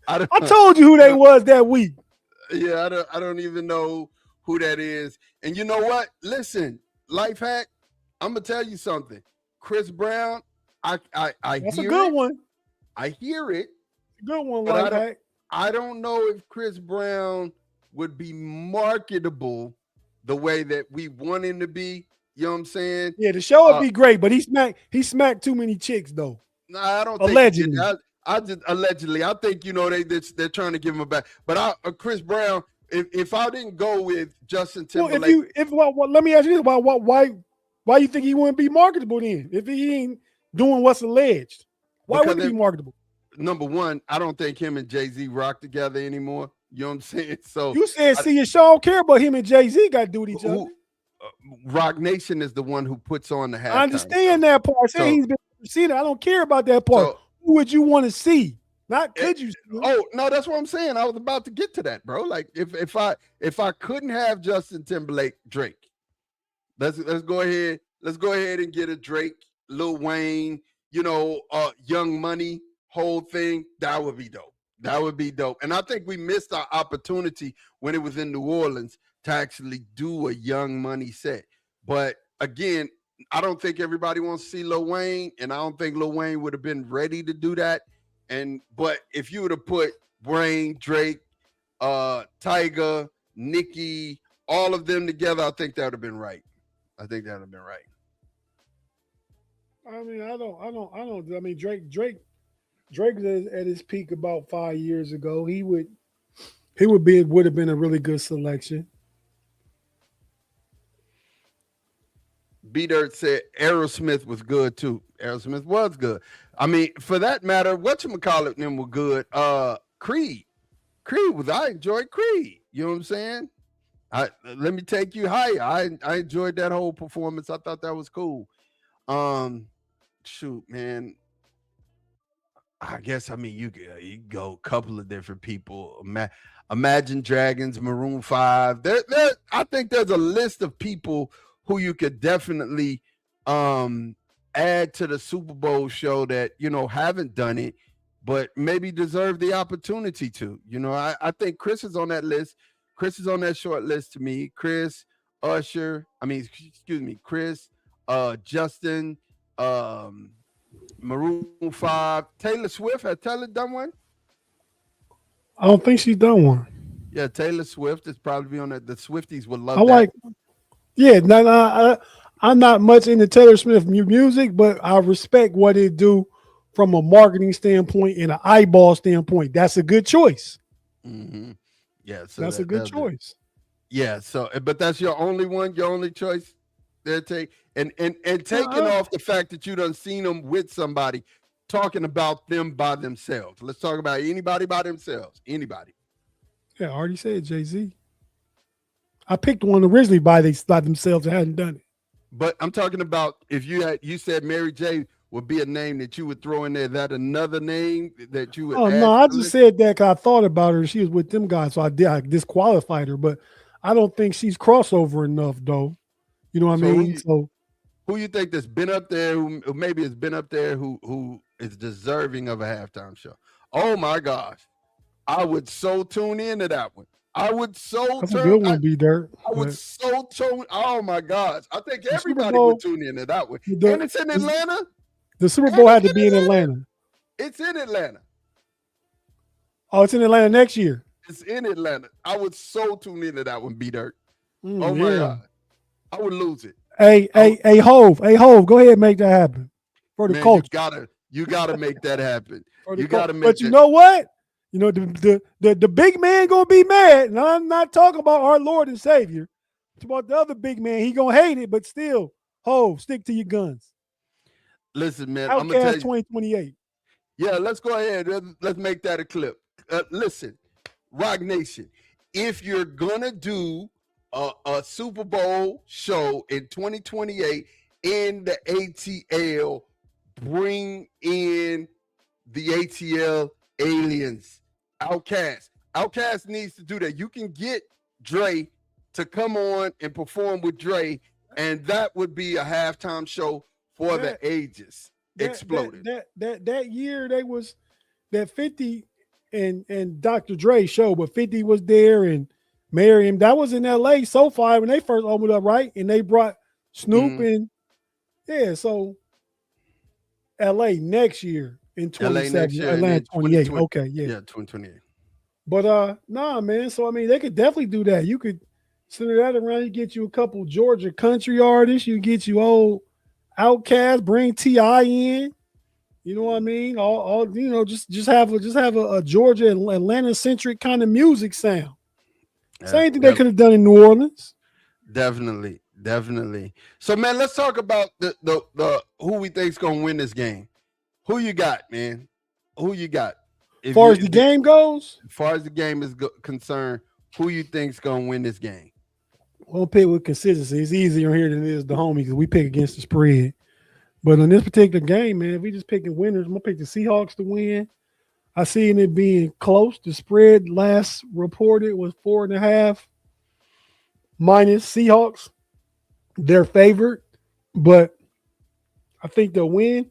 I told you who they was that week. Yeah, I don't even know who that is. And you know what? Listen, life hack. I'm gonna tell you something. Chris Brown, I that's hear a good it. one. I hear it. Good one, but life hack. I don't know if Chris Brown would be marketable the way that we want him to be. You know what I'm saying? Yeah, the show would be great, but he smacked too many chicks though. No, I don't allegedly. think I just allegedly. I think they're trying to give him a back. But Chris Brown, if I didn't go with Justin Timberlake, let me ask you this: why you think he wouldn't be marketable then? If he ain't doing what's alleged, why wouldn't he be marketable? Number one, I don't think him and Jay-Z rock together anymore. You know what I'm saying? So You said, see, your show don't care about him and Jay-Z got to do with each other. Rock Nation is the one who puts on the halftime. I understand that part. I said he's been seen. I don't care about that part. So, who would you want to see? Not could you see? Oh, no, that's what I'm saying. I was about to get to that, bro. Like if I couldn't have Justin Timberlake, Drake. Let's go ahead. Let's go ahead and get a Drake, Lil Wayne, Young Money, whole thing. That would be dope. That would be dope. And I think we missed our opportunity when it was in New Orleans to actually do a Young Money set. But again, I don't think everybody wants to see Lil Wayne, and I don't think Lil Wayne would have been ready to do that. But if you would have put Brain, Drake, Tyga, Nicki, all of them together, I think that would have been right. I think that would have been right. I mean, I don't. I mean, Drake was at his peak about 5 years ago. He would have been a really good selection. B-Dirt said Aerosmith was good too. Aerosmith was good. I mean, for that matter, whatchamacallit them were good. Creed was. I enjoyed Creed. You know what I'm saying? Let me take you higher. I enjoyed that whole performance. I thought that was cool. Shoot, man. I guess you go a couple of different people. Imagine Dragons, Maroon 5. I think there's a list of people who you could definitely add to the Super Bowl show that haven't done it, but maybe deserve the opportunity to. I think Chris is on that list. Chris is on that short list to me. Chris, Usher. Chris, Justin, Maroon 5, Taylor Swift. Has Taylor done one? I don't think she's done one. Yeah, Taylor Swift is probably on that. The Swifties would love that. Yeah, I'm not much into Taylor Swift music, but I respect what it do from a marketing standpoint and an eyeball standpoint. That's a good choice. Mm-hmm. Yeah, so that's a good choice. Yeah, so but that's your only one, your only choice. There, taking off the fact that you done seen them with somebody talking about them by themselves. Let's talk about anybody by themselves. Anybody. Yeah, I already said Jay-Z. I picked one originally by themselves and hadn't done it. But I'm talking about if you said Mary J would be a name that you would throw in there. That another name that you would. Oh no, I just said that because I thought about her. She was with them guys, so I disqualified her. But I don't think she's crossover enough, though. You know what I mean? Who you think that's been up there? Who maybe has been up there? Who is deserving of a halftime show? Oh my gosh, I would so tune into that one. I would so. That's a good one, B-Dirt. I would so tune. Oh my gosh, I think everybody would tune into that one. And it's in Atlanta. The Super Bowl had to be in Atlanta. It's in Atlanta. Oh, it's in Atlanta next year. It's in Atlanta. I would so tune into that one, B-Dirt. Oh my God, I would lose it. Hey, Hove, go ahead and make that happen for the culture. You gotta make that happen. You gotta make. But you know what? The big man gonna be mad, and I'm not talking about our Lord and Savior. It's about the other big man. He gonna hate it, but still, Hove, stick to your guns. Listen, man, Outcast I'm gonna tell you, 2028. Yeah, let's go ahead. Let's make that a clip. Listen, Rock Nation, if you're gonna do a Super Bowl show in 2028 in the ATL, bring in the ATL aliens. Outkast needs to do that. You can get Dre to come on and perform with Dre, and that would be a halftime show for the ages. Exploded. That year they was that 50 and Dr. Dre show, but 50 was there and Miriam. That was in LA so far when they first opened up, right? And they brought Snoop in. Yeah, so LA next year in 27, Atlanta 28. Okay, yeah. Yeah, 2028. But nah, man. So I mean, they could definitely do that. You could center that around. You get you a couple Georgia country artists. You get you old Outkast. Bring T.I. in. You know what I mean? All just have a Georgia and Atlanta centric kind of music sound. Same thing they could have done in New Orleans. Definitely. So man, let's talk about the who we think's gonna win this game. Who you got, man? Who you got? As far as the game goes, as far as the game is concerned, who you think's gonna win this game? we'll pick with consistency. It's easier here than it is the homie because we pick against the spread. But on this particular game, man, if we just picking winners, I'm gonna pick the Seahawks to win. I see it being close. The spread last reported was 4.5 minus Seahawks. They're favored, but I think they'll win.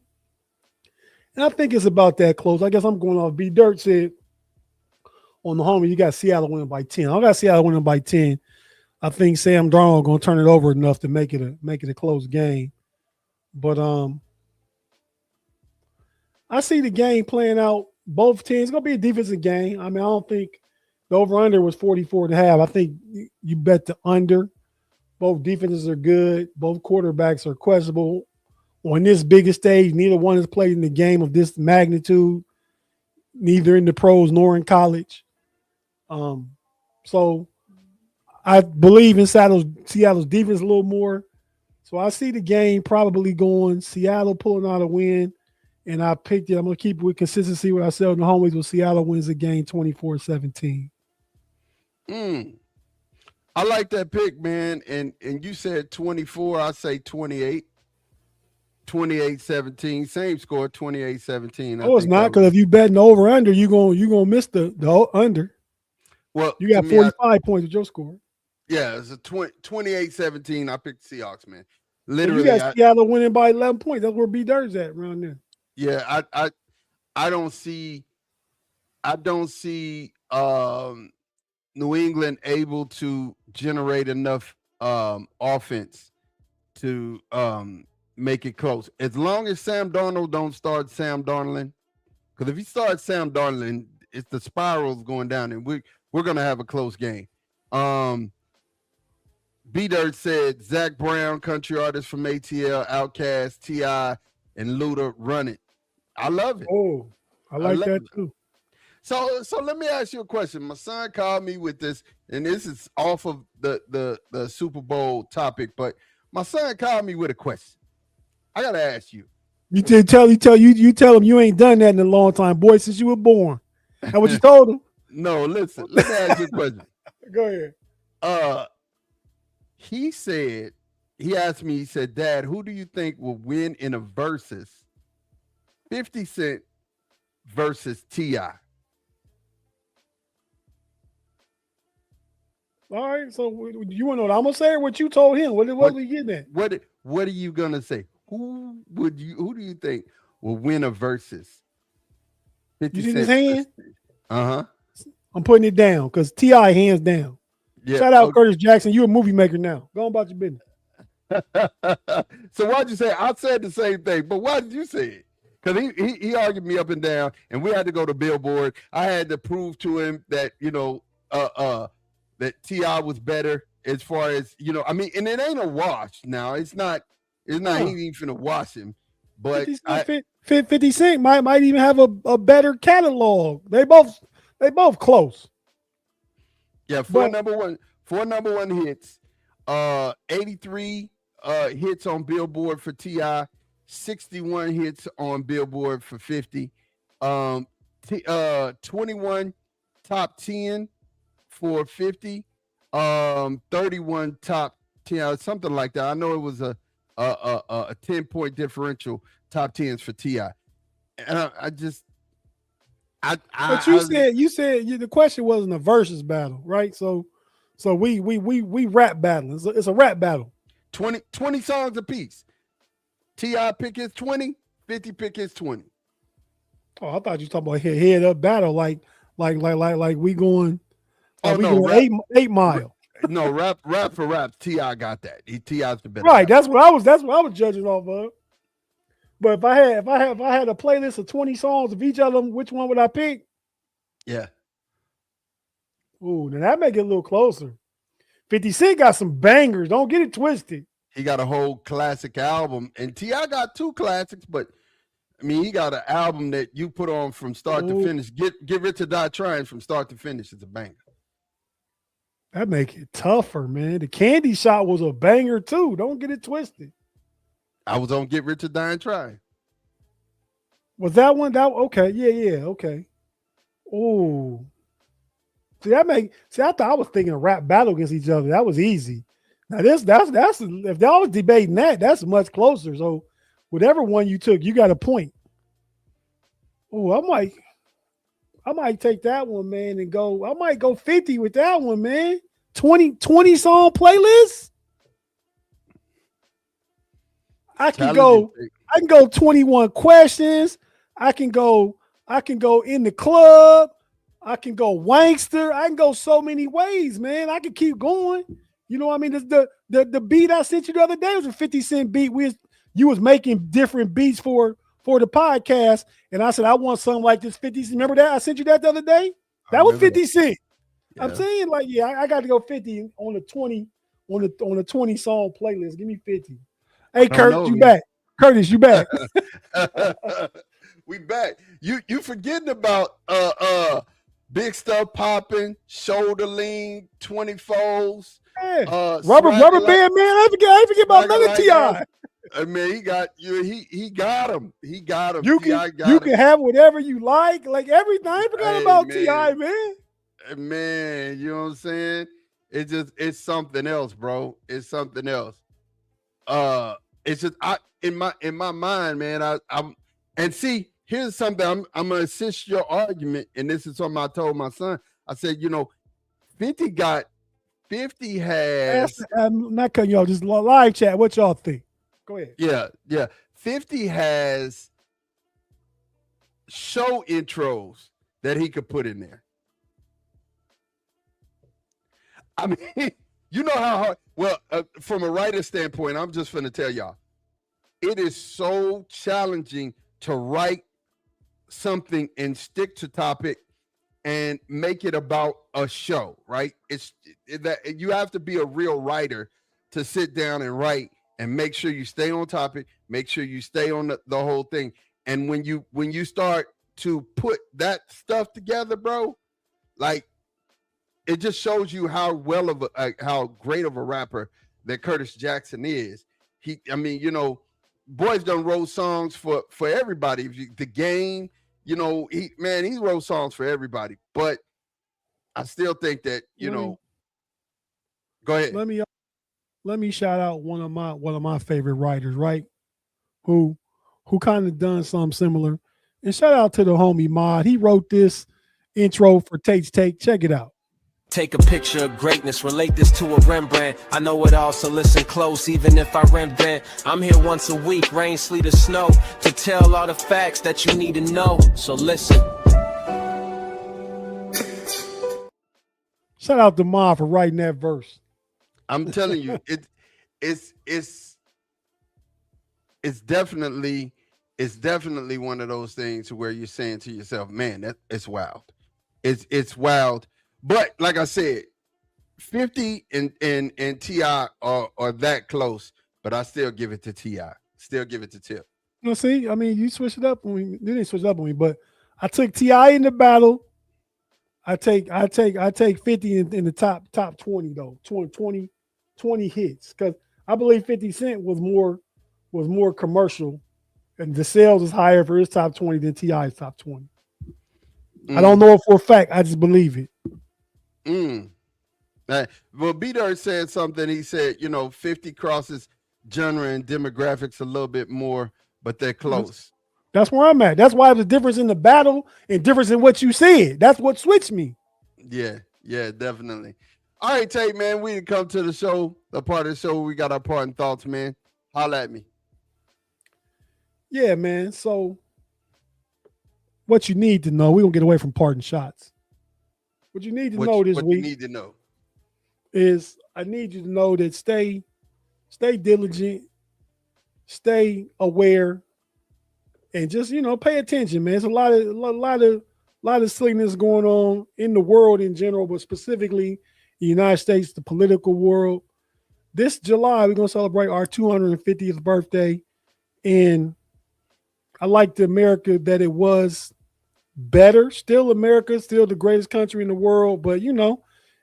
And I think it's about that close. I guess I'm going off B. Dirt said on the homie, you got Seattle winning by 10. I got Seattle winning by 10. I think Sam Darnold going to turn it over enough to make it a close game. But I see the game playing out both teams. It's going to be a defensive game. I mean, I don't think the over-under was 44.5. I think you bet the under. Both defenses are good. Both quarterbacks are questionable. On this biggest stage, neither one has played in the game of this magnitude, neither in the pros nor in college. So I believe in Seattle's defense a little more. So I see the game probably going Seattle pulling out a win, and I picked it. I'm going to keep it with consistency what I said on the homies with Seattle wins the game 24-17. I like that pick, man. And you said 24. I say 28. 28-17. Same score, 28-17. Oh, it's not, because if you betting over under, you're gonna miss the under. Well, you got 45 points with your score. Yeah, it's a 28-17. I picked the Seahawks, man. Literally, you got Seattle winning by 11 points. That's where B Dirt's at around there. Yeah, I don't see New England able to generate enough offense to make it close. As long as Sam Darnold don't start Sam Darnold, because if he starts Sam Darnold, it's the spiral's going down, and we're gonna have a close game. B Dirt said Zach Brown, country artist from ATL, Outkast, T.I., and Luda run it. I love it. Oh, I like that too. So let me ask you a question. My son called me with this, and this is off of the Super Bowl topic, but my son called me with a question. I gotta ask you. You tell him you ain't done that in a long time, boy, since you were born. That's what you told him? No, listen. Let me ask you a question. Go ahead. He asked me, he said, Dad, who do you think will win in a versus 50 Cent versus T.I.? All right, so you want to know what I'm gonna say or what you told him? What are we getting at? What are you gonna say? Who do you think will win a versus? 50 You see his hand? Uh-huh. I'm putting it down because T.I. hands down. Yeah, shout out Curtis Jackson. You're a movie maker now. Go on about your business. So why'd you say? I said the same thing, but why did you say it? Because he argued me up and down, and we had to go to Billboard. I had to prove to him that that T.I. was better as far as I mean, and it ain't a wash now. It's not. He ain't finna wash him. But 50 Cent might even have a better catalog. They both close. Yeah, four number one hits. 83 hits on Billboard for T.I., 61 hits on Billboard for 50. 21 top 10 for 50. 31 top 10, something like that. I know it was a 10-point differential, top 10s for T.I. And But you said the question wasn't a versus battle, right? So we rap battle. It's a rap battle. 20 songs apiece. T.I. pick his 20, 50 pick his 20. Oh, I thought you were talking about head up battle, like we going. Oh we no, going 8 Mile. No, rap for rap. T.I. got that. T.I.'s the better. Right. That's what I was judging off of. But if I had a playlist of 20 songs of each of them, which one would I pick? Yeah. Ooh, now that make it a little closer. 50 Cent got some bangers. Don't get it twisted. He got a whole classic album, and T.I. got 2 classics, but I mean, he got an album that you put on from start to finish. Get Rich or Die Trying from start to finish. It's a banger. That make it tougher, man. The Candy Shot was a banger too. Don't get it twisted. I was on Get Rich or Die Trying. Was that one? Okay. Yeah. Okay. Oh, see, I thought I was thinking a rap battle against each other. That was easy. Now that's if y'all was debating that, that's much closer. So whatever one you took, you got a point. Oh, I might take that one, man, and go. I might go 50 with that one, man. 20 song playlist. I can go 21 questions. I can go in the club. I can go wankster. I can go so many ways, man. I can keep going. You know what I mean? The beat I sent you the other day was a 50 Cent beat. You was making different beats for the podcast, and I said I want something like this 50 Cent. Remember that? I sent you that the other day. That was 50 Cent. Yeah. I'm saying, like, yeah, I got to go 50 on the 20 on the 20 song playlist. Give me 50. Hey, Kurt, you back? Curtis, you back? We back. You forgetting about big stuff popping, shoulder lean, 24s. Yeah. Rubber band, man. I forget about another T.I. I mean, he got you. He got him. He got him. You can have whatever you like everything. I forgot about T.I., man. Man, you know what I'm saying? It's something else, bro. It's something else. It's just in my mind, man. And see, here's something I'm gonna assist your argument, and this is something I told my son. I said, 50 has. I'm not cutting y'all. Just live chat. What y'all think? Go ahead. Yeah. 50 has show intros that he could put in there. I mean, you know how hard. Well, from a writer standpoint, I'm just going to tell y'all, it is so challenging to write something and stick to topic and make it about a show, right? It's that you have to be a real writer to sit down and write and make sure you stay on topic, make sure you stay on the whole thing. And when you start to put that stuff together, bro, like, it just shows you how great of a rapper that Curtis Jackson is. Boys done wrote songs for everybody. The Game, he wrote songs for everybody. But I still think that, go ahead. Let me shout out one of my favorite writers, right? Who kind of done something similar. And shout out to the homie Mod. He wrote this intro for Tate's Take. Check it out. Take a picture of greatness, relate this to a Rembrandt. I know it all, so listen close, even if I reinvent. I'm here once a week, rain, sleet, or snow, to tell all the facts that you need to know. So listen. Shout out to Ma for writing that verse. I'm telling you, it's definitely one of those things where you're saying to yourself, man, it's wild. It's wild. But like I said, 50 and T.I. are that close, but I still give it to T.I. Still give it to Tip. No, see, I mean, you switched it up on me. You didn't switch it up on me, but I took T.I. in the battle. I take 50 in the top 20 though. 20 hits, because I believe 50 Cent was more commercial, and the sales is higher for his top 20 than T.I.'s top 20. I don't know it for a fact. I just believe it. Well, B-Dirt said something. He said, 50 crosses genre and demographics a little bit more, but they're close. That's where I'm at. That's why the difference in the battle and difference in what you said. That's what switched me. Yeah, definitely. All right, Tate, man, we didn't come to the show, the part of the show. We got our parting thoughts, man. Holla at me. Yeah, man. So what you need to know, we don't get away from parting shots. What you need to know this week is I need you to know that stay diligent, stay aware, and just pay attention, man. There's a lot of silliness going on in the world in general, but specifically the United States, the political world. This July, we're gonna celebrate our 250th birthday, and I like the America that it was. Better, still America, still the greatest country in the world, but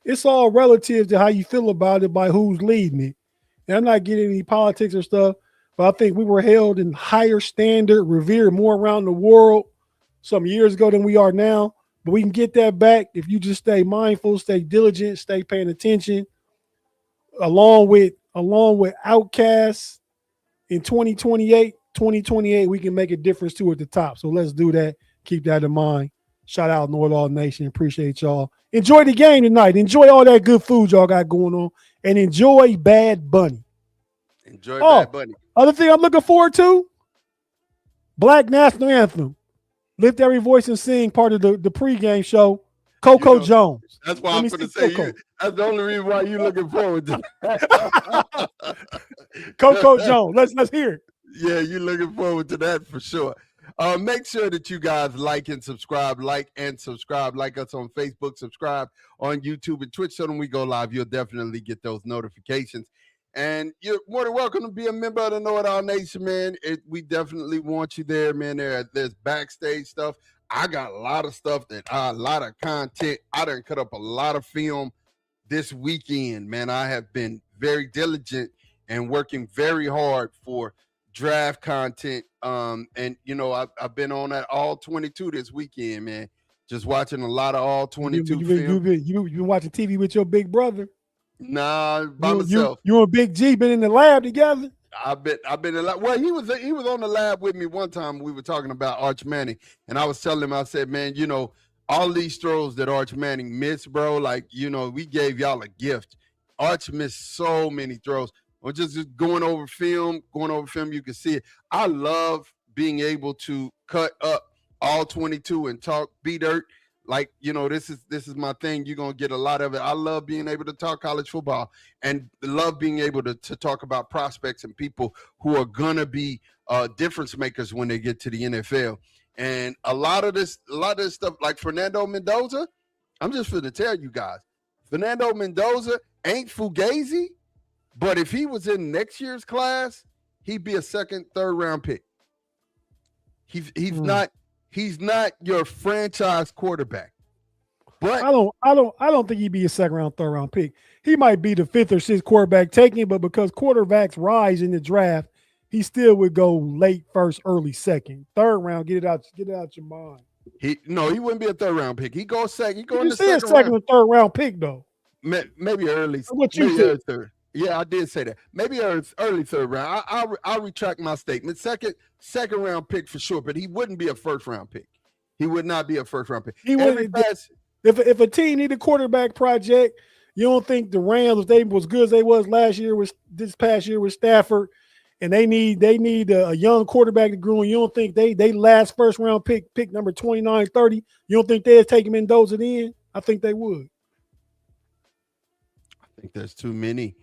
it's all relative to how you feel about it by who's leading it. And I'm not getting any politics or stuff, but I think we were held in higher standard, revered more around the world some years ago than we are now. but we can get that back if you just stay mindful, stay diligent, stay paying attention. Along with Outcasts in 2028, we can make a difference too at the top. So let's do that. Keep that in mind. Shout out KnoItAllz Nation. Appreciate y'all. Enjoy the game tonight. Enjoy all that good food y'all got going on, and enjoy Bad Bunny. Enjoy Bad Bunny. Other thing I'm looking forward to: Black National Anthem. Lift Every Voice and Sing, part of the pregame show. Coco Jones. That's why I'm going to say you. That's the only reason why you're looking forward to that. Coco Jones. Let's hear it. Yeah, you're looking forward to that for sure. Make sure that you guys like and subscribe. Like us on Facebook, subscribe on YouTube and Twitch. So when we go live, you'll definitely get those notifications. And you're more than welcome to be a member of the KnoItAllz Nation, man. We definitely want you there, man. There's backstage stuff. I got a lot of stuff a lot of content. I done cut up a lot of film this weekend, man. I have been very diligent and working very hard for draft content. And you know, I've been on that all 22 this weekend, man. Just watching a lot of all 22 film. You've been watching TV with your big brother? Nah, by myself. You and Big G been in the lab together? I've been in the lab. Well, he was on the lab with me one time. We were talking about Arch Manning, and I was telling him, I said, man, you know, all these throws that Arch Manning missed, bro, like, you know, we gave y'all a gift. Arch missed so many throws. Or just going over film, you can see it. I love being able to cut up all 22 and talk B-Dirt. Like, you know, this is my thing. You're going to get a lot of it. I love being able to talk college football and love being able to talk about prospects and people who are going to be difference makers when they get to the NFL. And a lot of this stuff, like Fernando Mendoza, I'm just going to tell you guys, Fernando Mendoza ain't Fugazi, but if he was in next year's class, he'd be a second, third round pick. He's not your franchise quarterback. But I don't think he'd be a second round, third round pick. He might be the fifth or sixth quarterback taken, but because quarterbacks rise in the draft, he still would go late first, early second. Third round, get it out your mind. He wouldn't be a third round pick. He goes second. He go in the second or third round pick though. Maybe early. What you said? Third. Yeah, I did say that. Maybe early third round. I'll retract my statement. Second round pick for sure, but he wouldn't be a first round pick. He would not be a first round pick. He wouldn't. If a team need a quarterback project, you don't think the Rams, if they was good as they was this past year with Stafford, and they need a young quarterback to grow, and you don't think they last first round pick number 29, 30, you don't think they'd take him Mendoza in? I think they would. I think there's too many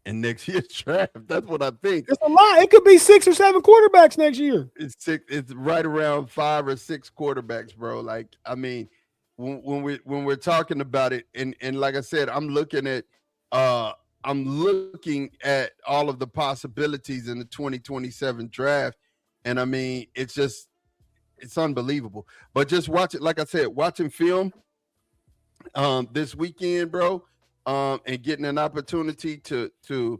in next year's draft. That's what I think. It's a lot. It could be 6 or 7 quarterbacks next year. It's right around 5 or 6 quarterbacks, bro. Like, I mean, when we're talking about it, and like I said, I'm looking at all of the possibilities in the 2027 draft, and I mean, it's unbelievable. But just watch it, like I said, watching film this weekend, bro. And getting an opportunity to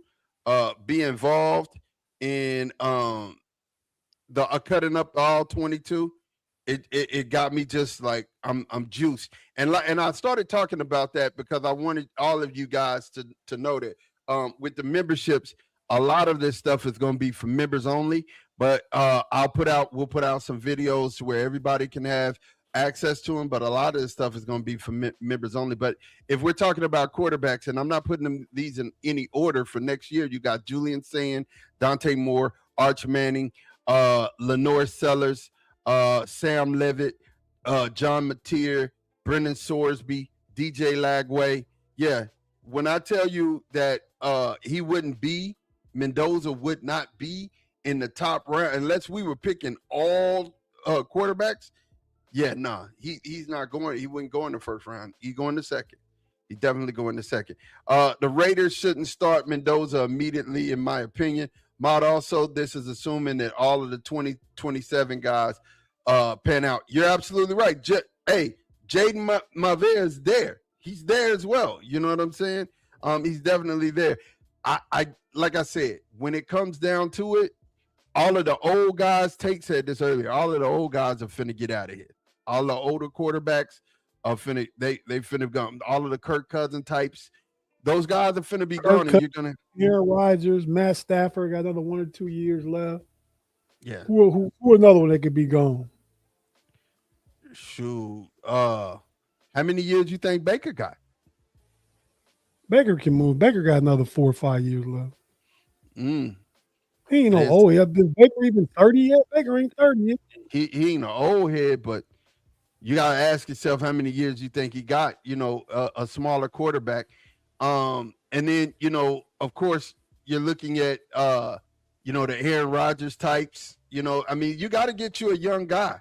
be involved in the cutting up all 22, it got me just like I'm juiced. And I started talking about that because I wanted all of you guys to know that with the memberships, a lot of this stuff is going to be for members only. But we'll put out some videos where everybody can have access to them, but a lot of this stuff is going to be for members only. But if we're talking about quarterbacks, and I'm not putting these in any order for next year, you got Julian Sand, Dante Moore, Arch Manning, Lenore Sellers, Sam Levitt, John Mateer, Brendan Sorsby, DJ Lagway. Yeah, when I tell you that Mendoza would not be in the top round unless we were picking all quarterbacks. Yeah, nah, he's not going. He wouldn't go in the first round. He going the second. He definitely go in the second. The Raiders shouldn't start Mendoza immediately, in my opinion. Maud, also, this is assuming that all of the 2027 guys pan out. You're absolutely right. Jaden Mavea is there. He's there as well. You know what I'm saying? He's definitely there. I like I said, when it comes down to it, all of the old guys, Tate said this earlier, all of the old guys are finna get out of here. All the older quarterbacks are finna they finna go. All of the Kirk Cousins types, those guys are finna be Kirk gone, and you're gonna Aaron Rodgers, Matt Stafford got another 1 or 2 years left. yeah. Who another one that could be gone? Shoot. How many years you think Baker got? Baker can move. Baker got another 4 or 5 years left. Mm. He ain't no It's- old. Is Baker even 30 yet? Baker ain't 30 yet. He ain't an old head, but you gotta ask yourself how many years you think he got. A smaller quarterback. And then of course, you're looking at the Aaron Rodgers types. I mean, you got to get you a young guy.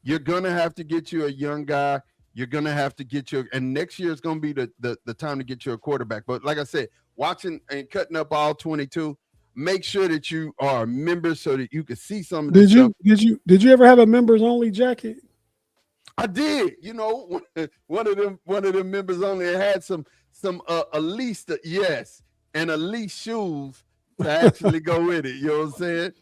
You're gonna have to get you a young guy. You're gonna have to get you, and next year is gonna be the time to get you a quarterback. But like I said, watching and cutting up all 22. Make sure that you are a member so that you can see some of this stuff. Did you ever have a members only jacket? I did. One of them members only had some Elise, yes, and Elise shoes to actually go with it. You know what I'm saying?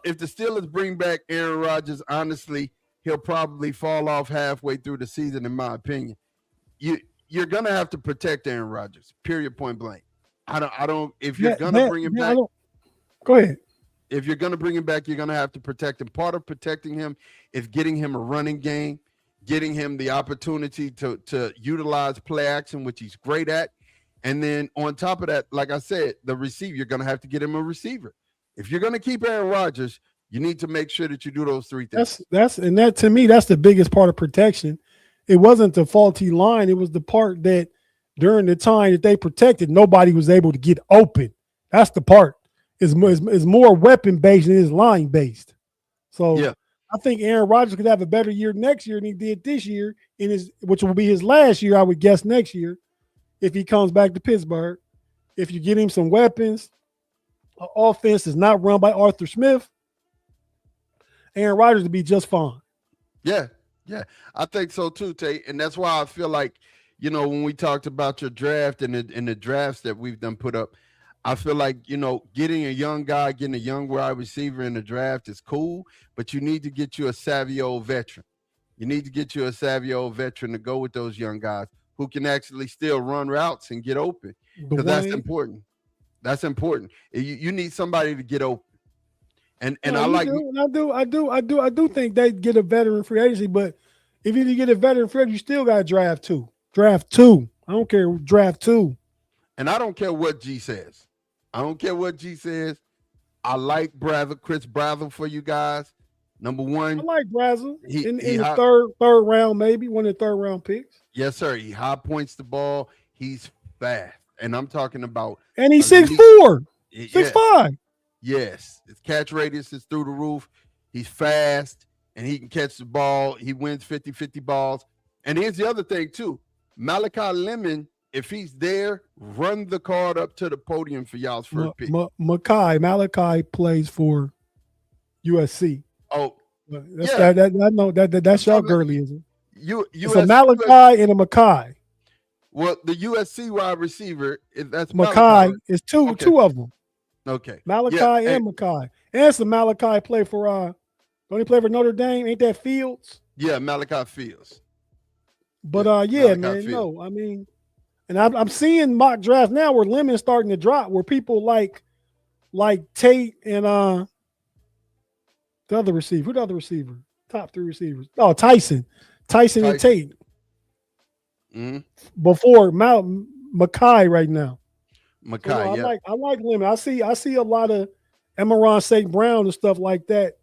If the Steelers bring back Aaron Rodgers, honestly, he'll probably fall off halfway through the season, in my opinion. You're gonna have to protect Aaron Rodgers. Period. Point blank. I don't. If you're gonna bring him back, go ahead. If you're gonna bring him back, you're gonna have to protect him. Part of protecting him is getting him a running game, getting him the opportunity to utilize play action, which he's great at. And then on top of that, like I said, the receiver, you're gonna have to get him a receiver. If you're gonna keep Aaron Rodgers, you need to make sure that you do those three things. That to me, that's the biggest part of protection. It wasn't the faulty line. It was the part that during the time that they protected, nobody was able to get open. That's the part. It's more weapon based than it's line based. So yeah. I think Aaron Rodgers could have a better year next year than he did this year, which will be his last year, I would guess, next year, if he comes back to Pittsburgh. If you get him some weapons, an offense is not run by Arthur Smith, Aaron Rodgers would be just fine. Yeah, I think so too, Tate. And that's why I feel like, when we talked about your draft and the drafts that we've done put up, I feel like, getting a young guy, getting a young wide receiver in the draft is cool, but you need to get you a savvy old veteran. You need to get you a savvy old veteran to go with those young guys who can actually still run routes and get open, because that's important. That's important. You need somebody to get open. And I like. I do think they get a veteran free agency, but if you get a veteran free agency, you still got to draft two. Draft two. I don't care. Draft two. And I don't care what G says. I like Chris Brazzell for you guys. Number one. I like Brazzell in the third round, maybe one of the third round picks. Yes, sir. He high points the ball. He's fast. And I'm talking about. And he's 6'4", 6'5". Yes. His catch radius is through the roof. He's fast and he can catch the ball. He wins 50-50 balls. And here's the other thing, too. Malachi Lemon, if he's there, run the card up to the podium for y'all's first pick. Malachi plays for USC. Oh, that's y'all girlyism. It's a Malachi and a Makai. Well, the USC wide receiver, that's Makai. It's two of them. Okay. Malachi and Makai. And it's a Malachi play for don't he play for Notre Dame? Ain't that Fields? Yeah, Malachi Fields. But no, I mean, and I'm seeing mock drafts now where Lemon's starting to drop, where people like Tate and the other receiver. Who the other receiver? Top three receivers. Oh, Tyson and Tate. Mm-hmm. Before Makai right now. Makai, so I like Lemon. I see a lot of Emeron St. Brown and stuff like that,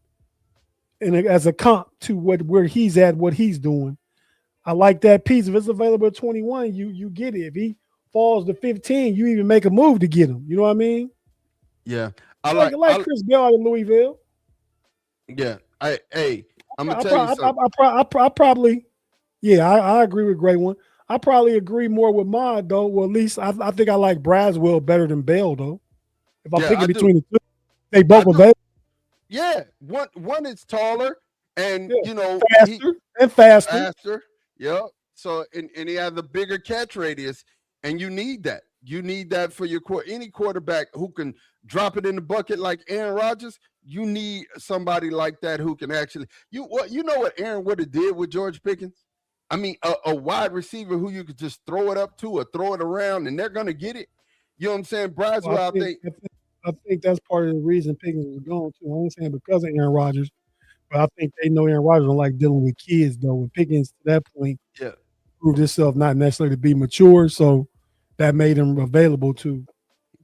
and as a comp to where he's at, what he's doing. I like that piece. If it's available at 21, you get it. If he falls to 15, you even make a move to get him. You know what I mean? Yeah. I like Chris Bell out of Louisville. Yeah. I'm gonna tell you something. I probably, I agree with Great One. I probably agree more with Mod though. Well, at least I think I like Braswell better than Bell though. If I'm picking between the two, they both available. Yeah, one is taller and faster. Yeah. So and he has a bigger catch radius, and you need that. You need that for your any quarterback who can drop it in the bucket like Aaron Rodgers. You need somebody like that who can actually. You know what Aaron would have did with George Pickens? I mean, a wide receiver who you could just throw it up to or throw it around and they're gonna get it. You know what I'm saying? Braswell, Well, I think that's part of the reason Pickens was going to. I ain't saying because of Aaron Rodgers, but I think they know Aaron Rodgers don't like dealing with kids though. When Pickens to that point yeah, proved himself not necessarily to be mature, so that made him available to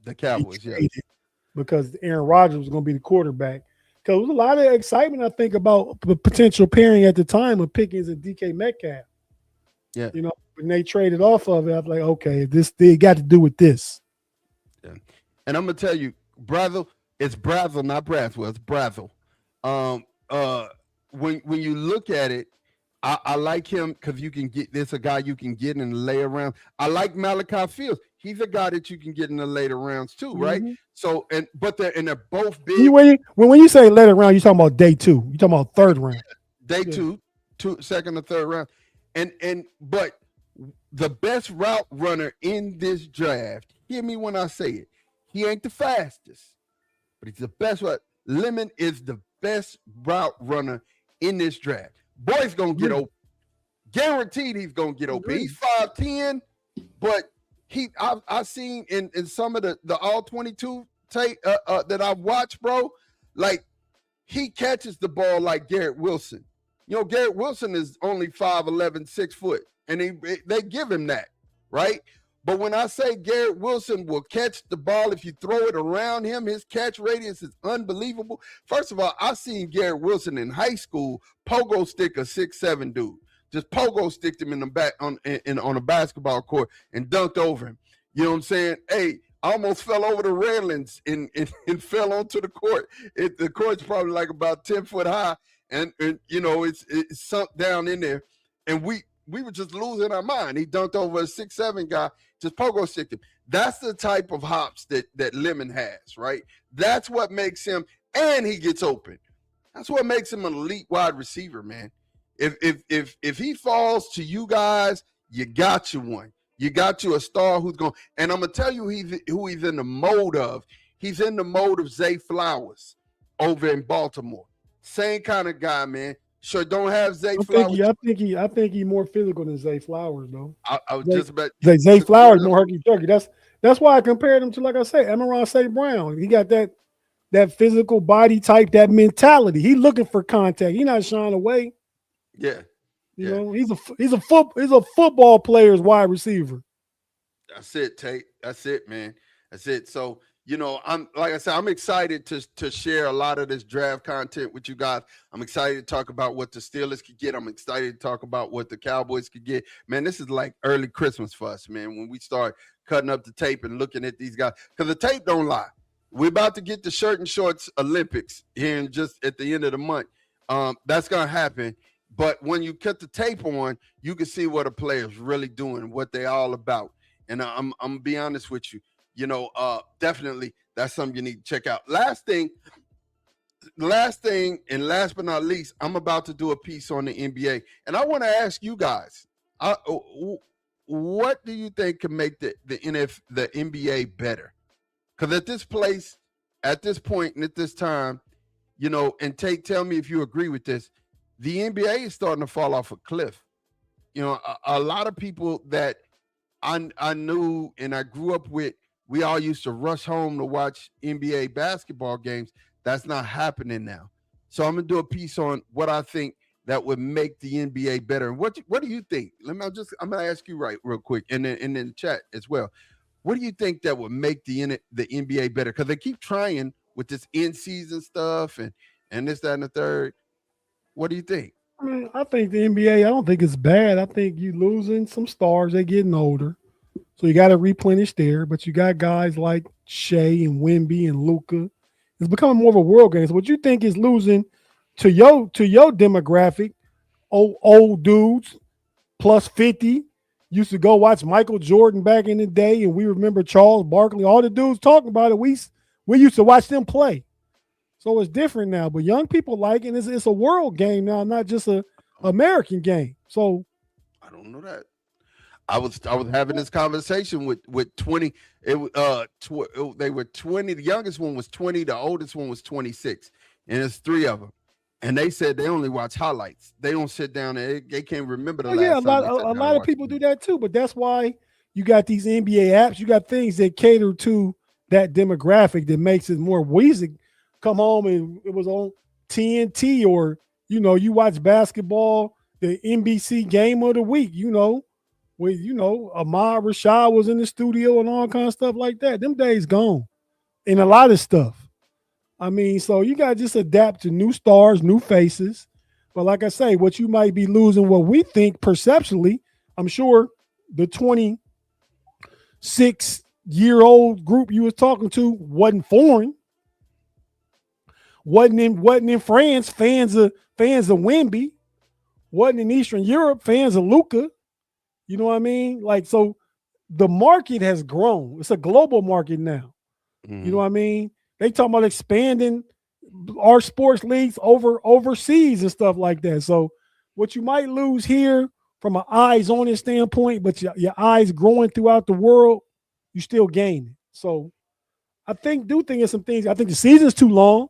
the Cowboys, yeah. Because Aaron Rodgers was going to be the quarterback. Because there was a lot of excitement, I think, about the potential pairing at the time of Pickens and DK Metcalf. Yeah. You know, when they traded off of it, I was like, okay, they got to do with this. Yeah. And I'm gonna tell you, Brazel, it's Brazel, not Braswell, it's Brazel. When you look at it, I like him because you can get this a guy you can get in the later round. I like Malachi Fields. He's a guy that you can get in the later rounds too, right? Mm-hmm. So but they're both big. When you say later round, you're talking about day 2. You're talking about third round. Day two, second or third round. But the best route runner in this draft, hear me when I say it, he ain't the fastest, but he's the best route. Lemon is the best route runner in this draft. Boy's gonna get open. Guaranteed he's gonna get open. He's 5'10", but I've seen in some of the all 22 tape that I've watched, bro, like he catches the ball like Garrett Wilson. You know, Garrett Wilson is only 5'11", 6 foot, and they give him that, right? But when I say Garrett Wilson will catch the ball, if you throw it around him, his catch radius is unbelievable. First of all, I seen Garrett Wilson in high school pogo stick a 6'7" dude. Just pogo sticked him in the back on a basketball court and dunked over him. You know what I'm saying? Hey, I almost fell over the railings and fell onto the court. The court's probably like about 10 foot high, and you know it's sunk down in there, and we were just losing our mind. He dunked over a 6'7" guy, just pogo sticked him. That's the type of hops that Lemon has, right? That's what makes him, and he gets open. That's what makes him an elite wide receiver, man. If he falls to you guys, you got you one. You got you a star who's going. And I'm gonna tell you who he's in the mode of. He's in the mode of Zay Flowers over in Baltimore. Same kind of guy, man. Sure, don't have Zay Flowers. I think he's more physical than Zay Flowers, though. I was just about Zay Flowers more herky jerky. That's why I compared him to, like I say, Amon-Ra St. Brown. He got that physical body type, that mentality. He looking for contact. He not shying away. Yeah. You know, he's a football player's wide receiver. That's it, Tate. That's it, man. That's it. So, you know, I'm excited to share a lot of this draft content with you guys. I'm excited to talk about what the Steelers could get. I'm excited to talk about what the Cowboys could get. Man, this is like early Christmas for us, man, when we start cutting up the tape and looking at these guys. Because the tape don't lie. We're about to get the shirt and shorts Olympics here in just at the end of the month. That's going to happen. But when you cut the tape on, you can see what a player's really doing, what they all about. And I'm going to be honest with you. You know, definitely that's something you need to check out. Last thing, and last but not least, I'm about to do a piece on the NBA. And I want to ask you guys, what do you think can make the NBA better? Because at this point, and at this time, you know, and tell me if you agree with this, the NBA is starting to fall off a cliff. You know, a lot of people that I knew and I grew up with, we all used to rush home to watch NBA basketball games. That's not happening now. So I'm gonna do a piece on what I think that would make the NBA better. And what do you think? I'm gonna ask you real quick, and then in the chat as well. What do you think that would make the NBA better? Because they keep trying with this in-season stuff and this, that, and the third. What do you think? I mean, I think the NBA, I don't think it's bad. I think you losing some stars. They're getting older. So you got to replenish there. But you got guys like Shea and Wemby and Luka. It's becoming more of a world game. So what you think is losing to your demographic, old dudes, plus 50, used to go watch Michael Jordan back in the day, and we remember Charles Barkley. All the dudes talking about it. We used to watch them play. So it's different now, but young people like it. It's a world game now, not just a American game. So I don't know that. I was having this conversation with 20. They were 20. The youngest one was 20. The oldest one was 26, and it's 3 of them. And they said they only watch highlights. They don't sit down and they can't remember the Oh yeah, last time they sat a down lot and of watched people the do game. that too. But that's why you got these NBA apps. You got things that cater to that demographic that makes it more easy. Come home and it was on TNT, or you watch basketball, the NBC game of the week. With Ahmad Rashad was in the studio and all kinds of stuff like that. Them days gone, and a lot of stuff. I mean, so you got to just adapt to new stars, new faces. But like I say, what you might be losing, what we think perceptually, I'm sure the 26-year-old group you was talking to wasn't foreign, wasn't in France, fans of Wemby, wasn't in Eastern Europe, fans of Luka. You know what I mean? Like, so the market has grown. It's a global market now. Mm-hmm. You know what I mean? They talking about expanding our sports leagues overseas and stuff like that. So what you might lose here from an eyes on it standpoint, but your eyes growing throughout the world, you still gaining. So I think it's some things. I think the season's too long.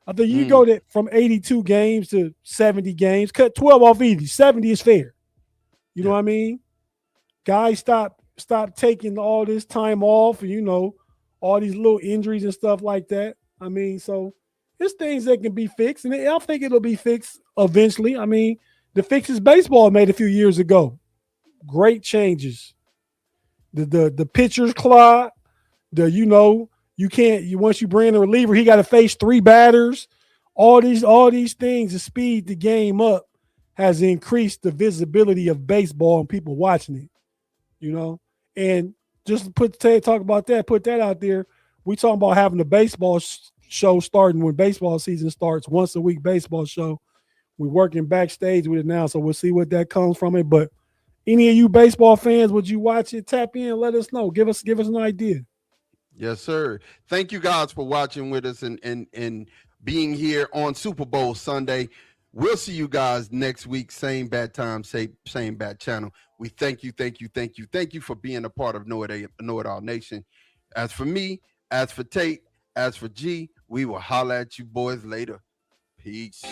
I think you go from 82 games to 70 games, cut 12 off easy. 70 is fair. You know what I mean? Guys stop taking all this time off and all these little injuries and stuff like that. I mean, so there's things that can be fixed, and I think it'll be fixed eventually. I mean, the fixes baseball made a few years ago. Great changes. The pitcher's clock, once you bring a reliever, he got to face 3 batters. All these things to speed the game up has increased the visibility of baseball and people watching it. And just talk about that, put that out there. We talking about having a baseball show starting when baseball season starts, once a week baseball show. We're working backstage with it now, so we'll see what that comes from it. But any of you baseball fans, would you watch it? Tap in, let us know. Give us an idea. Yes, sir. Thank you guys for watching with us and being here on Super Bowl Sunday. We'll see you guys next week. Same bad time, same bad channel. We thank you for being a part of Know It All Nation. As for me, as for Tate, as for G, we will holler at you boys later. Peace.